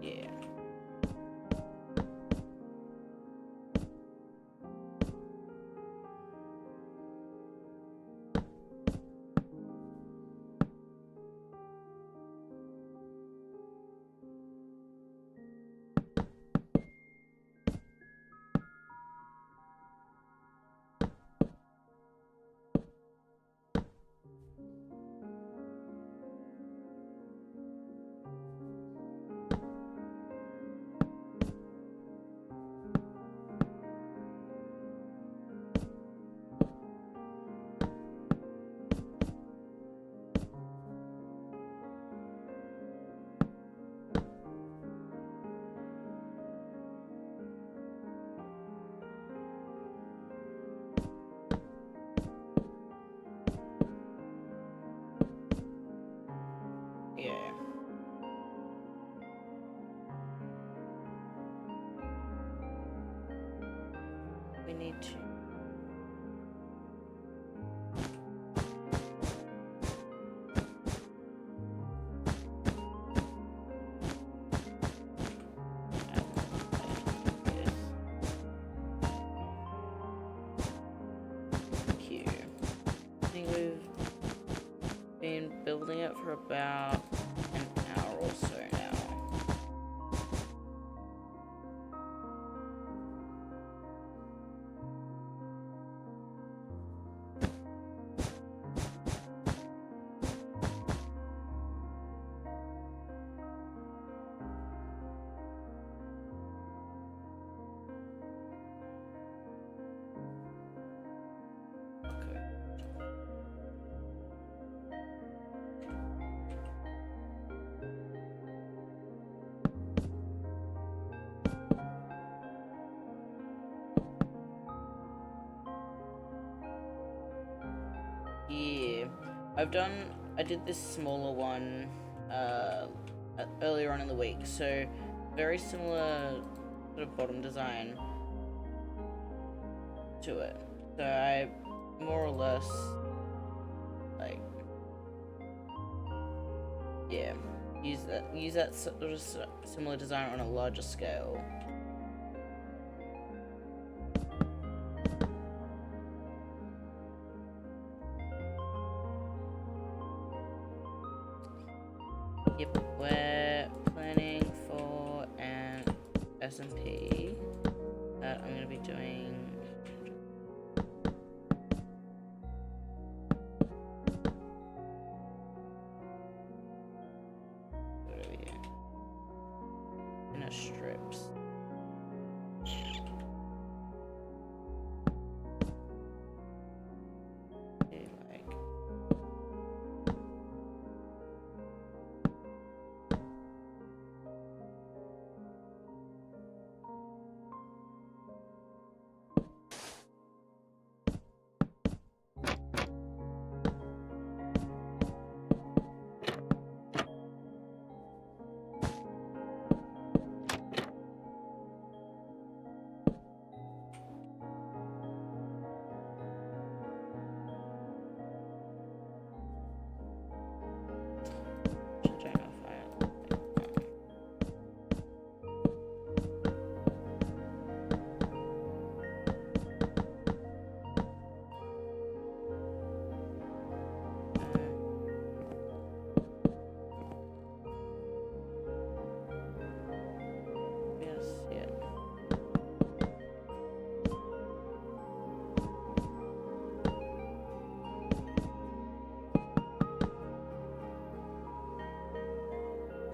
Yeah. we need to. Building it for about an hour or so now. Yeah, I did this smaller one earlier on in the week, so very similar sort of bottom design to it. So I more or less, like, yeah, use that sort of similar design on a larger scale. Yep, we're planning for an S&P that I'm going to be doing. What are we here? Inner strips.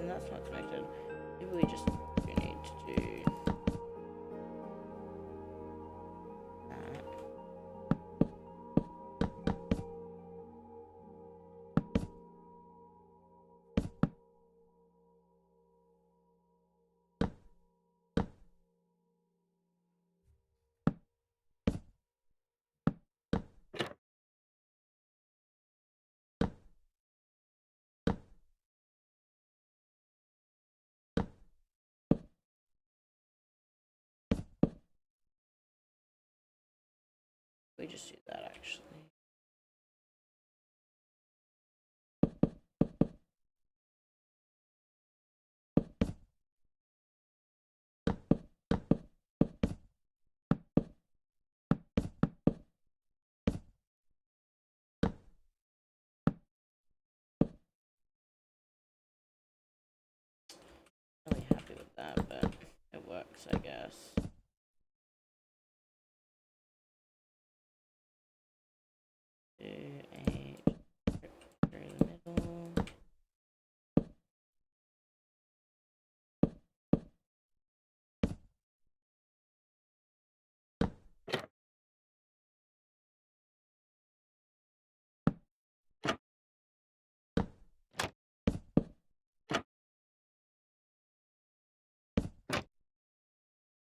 That's not connected. Maybe we just need to do that. We just do that actually. Really happy with that, but it works, I guess. 2, 8, through the middle.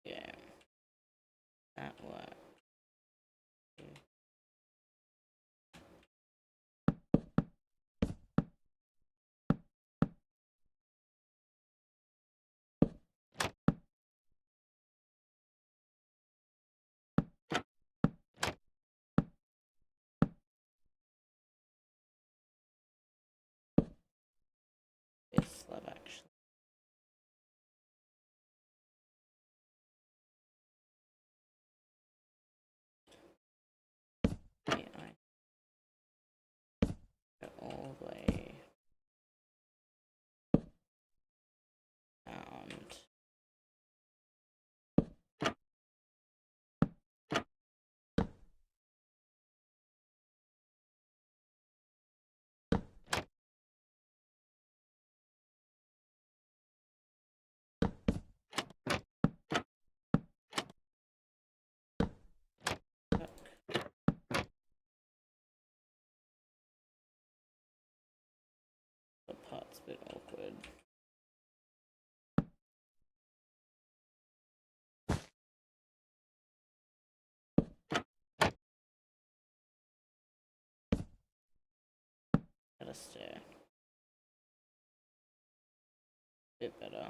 Yeah, that works. all the way around. The part's a bit awkward. Gotta stare. Bit better.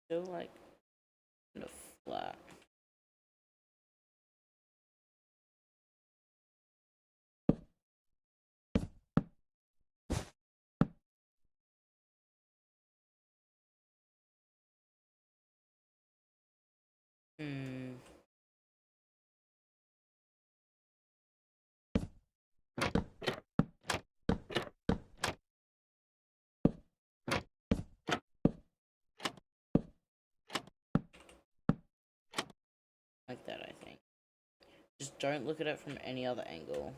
Still like kind of flat. Like that, I think. Just don't look at it from any other angle.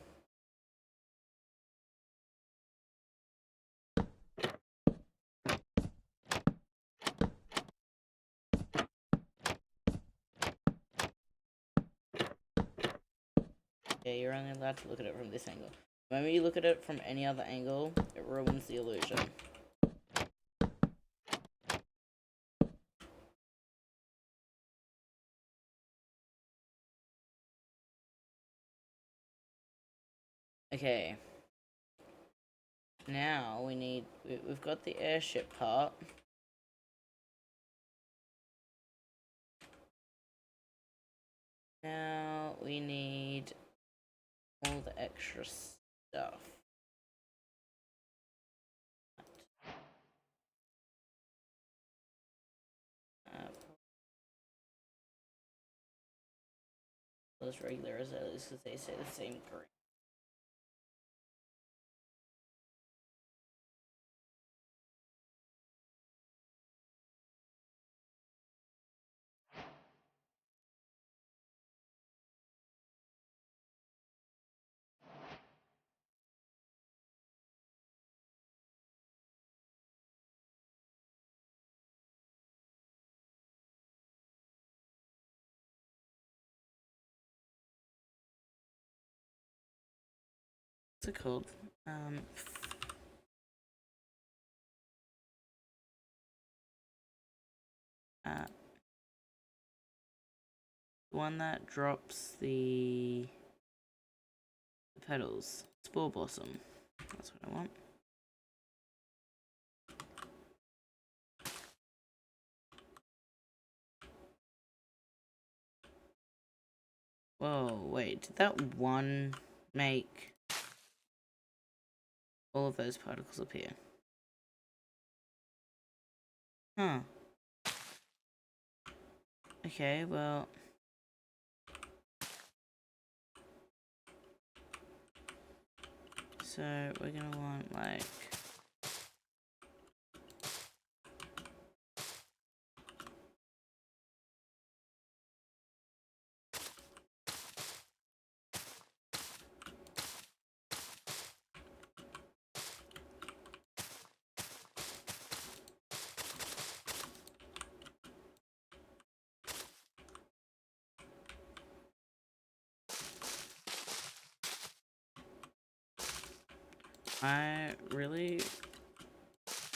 Yeah, you're only allowed to look at it from this angle. When you look at it from any other angle, it ruins the illusion. Okay. Now we've got the airship part. Now we need all the extra stuff. As regular as it is, because they say the same green. What's it called? One that drops the petals. Spore blossom. That's what I want. Whoa, wait, did that one make all of those particles appear? Huh. Okay, well... So, we're gonna want, like...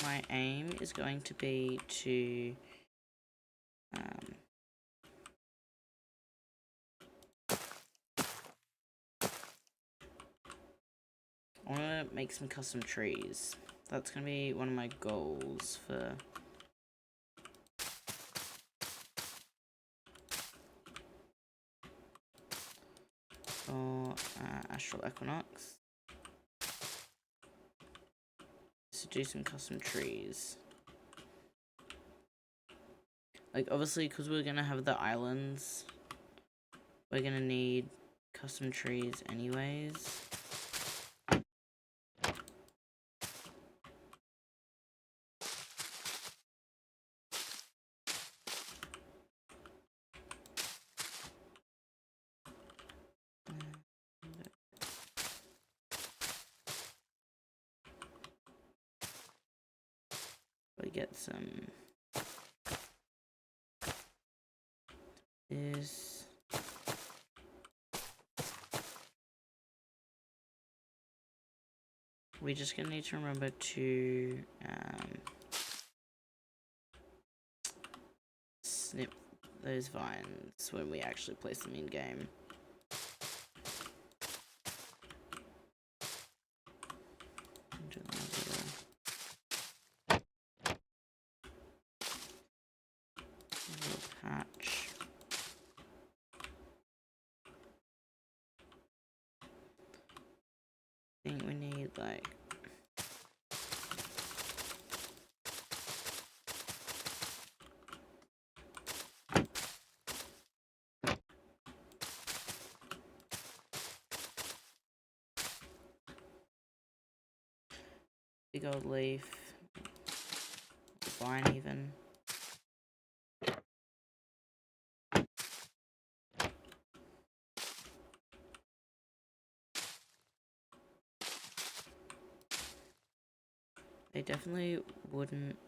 my aim is going to be to I want to make some custom trees. That's going to be one of my goals for Astral Equinox. To do some custom trees. Like, obviously, because we're going to have the islands, we're going to need custom trees anyways. We get some this. We're just gonna need to remember to snip those vines when we actually place them in game. Patch. I think we need like big old leaf, vine even. They definitely wouldn't.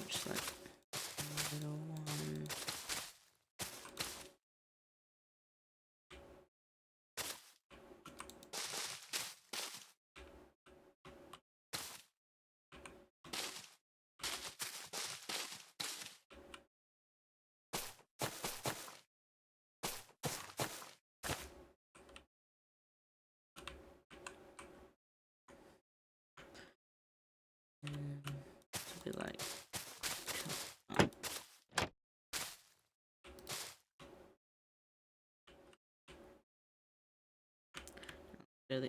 Just like a little one. To be like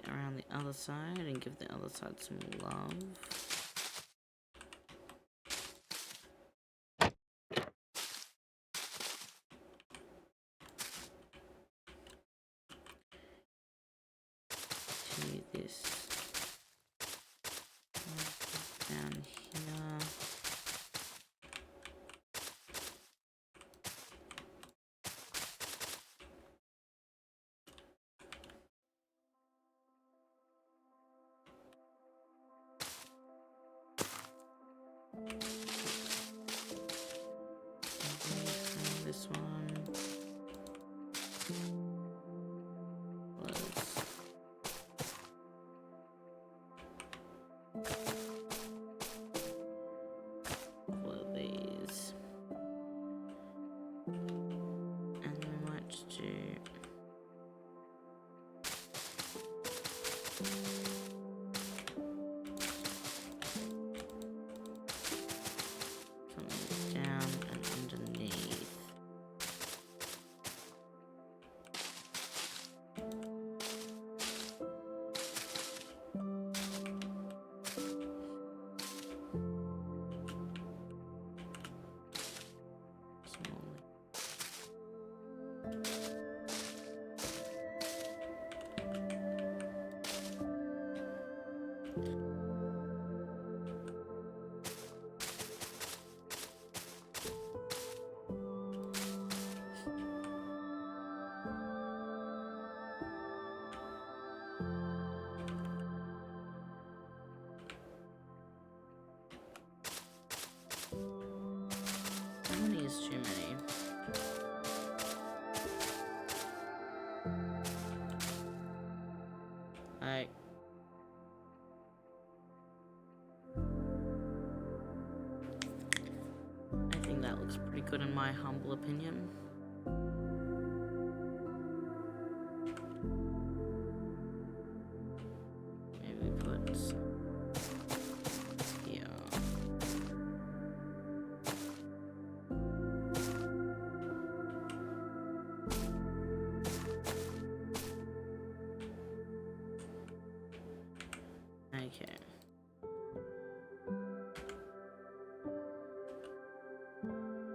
around the other side and give the other side some love. Do this down here. This one. Glue these. And we might do something down and underneath. How many is too many? I think that looks pretty good in my humble opinion. Maybe put here.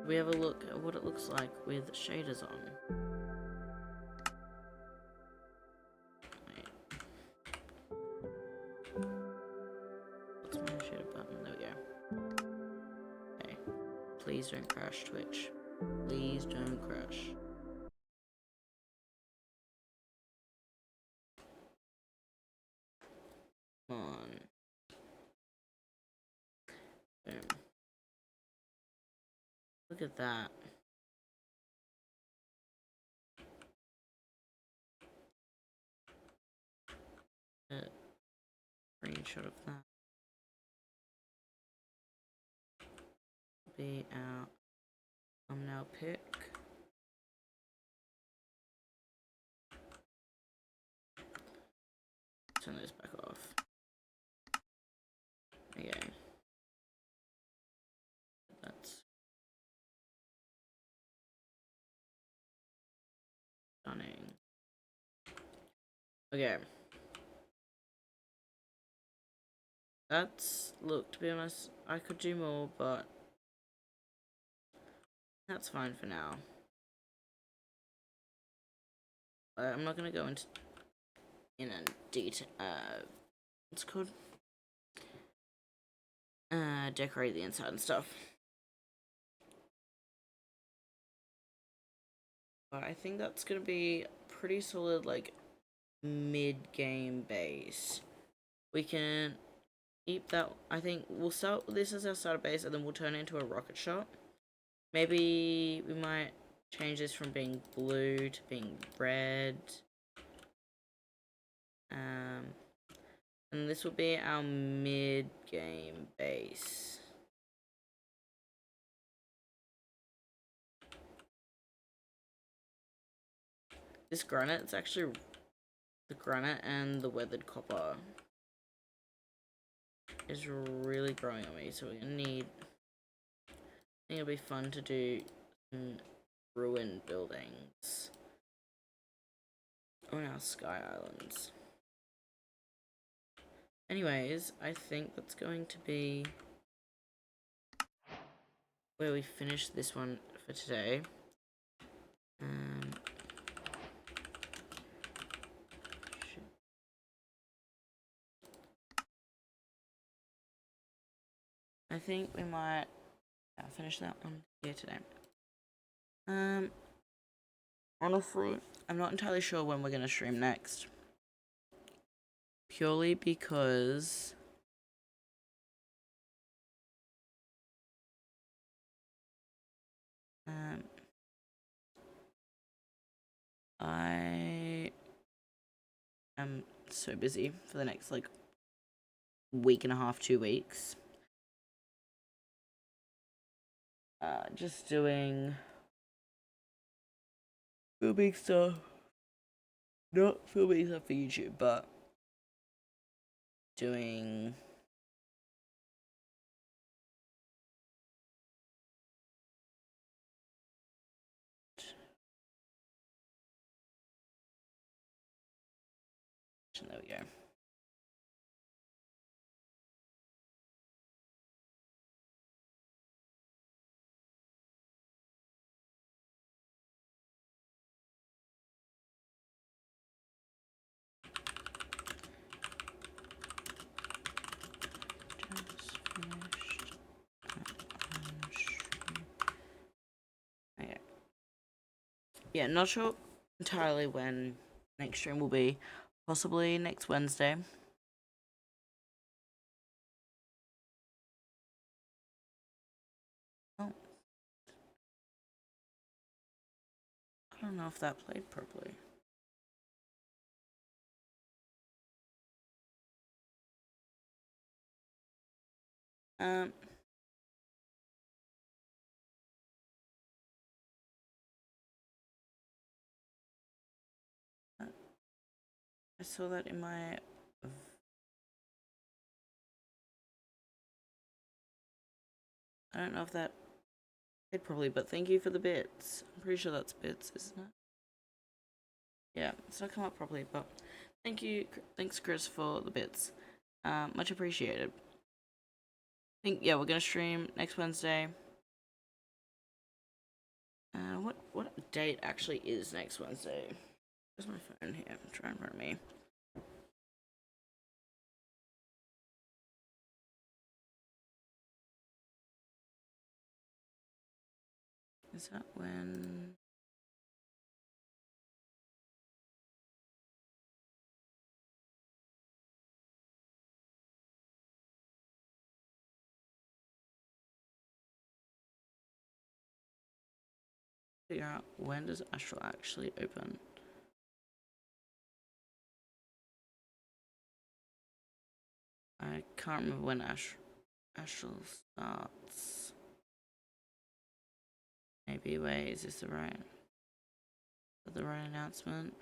We have a look at what it looks like with shaders on. What's my shader button? There we go. Okay. Please don't crash, Twitch. Please don't crash. Come on. Boom. Look at that. Screenshot of that. Be our thumbnail pick. Turn this back off. Okay. That's stunning. Okay. That's, look, to be honest, I could do more, but that's fine for now. I'm not gonna go into in a detail. What's it called? Decorate the inside and stuff. But I think that's gonna be pretty solid, like mid-game base. We can keep that. I think we'll start this as our starter base, and then we'll turn it into a rocket shop. Maybe we might change this from being blue to being red. And this will be our mid-game base. This granite, it's actually the granite and the weathered copper is really growing on me, so we're gonna need. I think it'll be fun to do some ruined buildings on our sky islands. Anyways, I think that's going to be where we finish this one for today. I think we might finish that one here today. Honestly, I'm not entirely sure when we're gonna stream next. Purely because I am so busy for the next like week and a half, 2 weeks. Just doing filming stuff. Not filming stuff for YouTube, but doing there we go. Okay. Yeah, not sure entirely when next stream will be. Possibly next Wednesday. Oh. I don't know if that played properly. I saw that in my I don't know if that played properly, but thank you for the bits. I'm pretty sure that's bits, isn't it? Yeah, it's not come up properly, but thank you. Thanks, Chris, for the bits. Much appreciated. I think, yeah, we're gonna stream next Wednesday. What date actually is next Wednesday? Where's my phone here? I'm trying in front of me. Is that when? Figure out when does Astral actually open? I can't remember when Astral starts. Maybe, wait, is this the right announcement?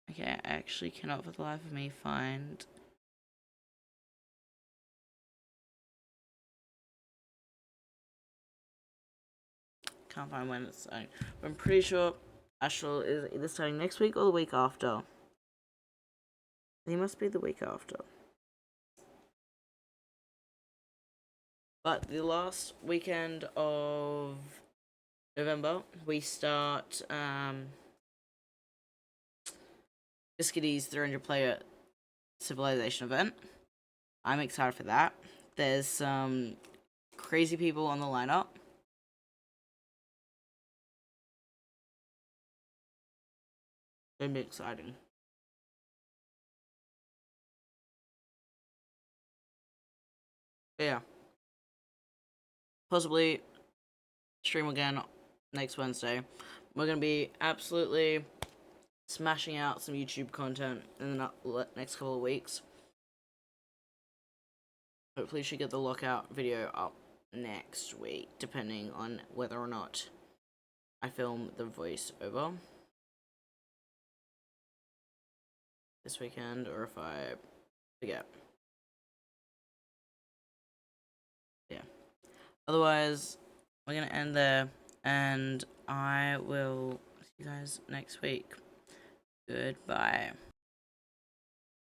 Okay, I actually cannot for the life of me find. Can't find when it's starting. But I'm pretty sure Astral is either starting next week or the week after. He must be the week after. But the last weekend of November, we start Biscuity's 300 player civilization event. I'm excited for that. There's some crazy people on the lineup. It's gonna be exciting. But yeah. Possibly stream again next Wednesday. We're gonna be absolutely smashing out some YouTube content in the next couple of weeks. Hopefully, should get the lockout video up next week, depending on whether or not I film the voiceover this weekend or if I forget. Yeah. Otherwise, we're gonna end there, and I will see you guys next week. Goodbye.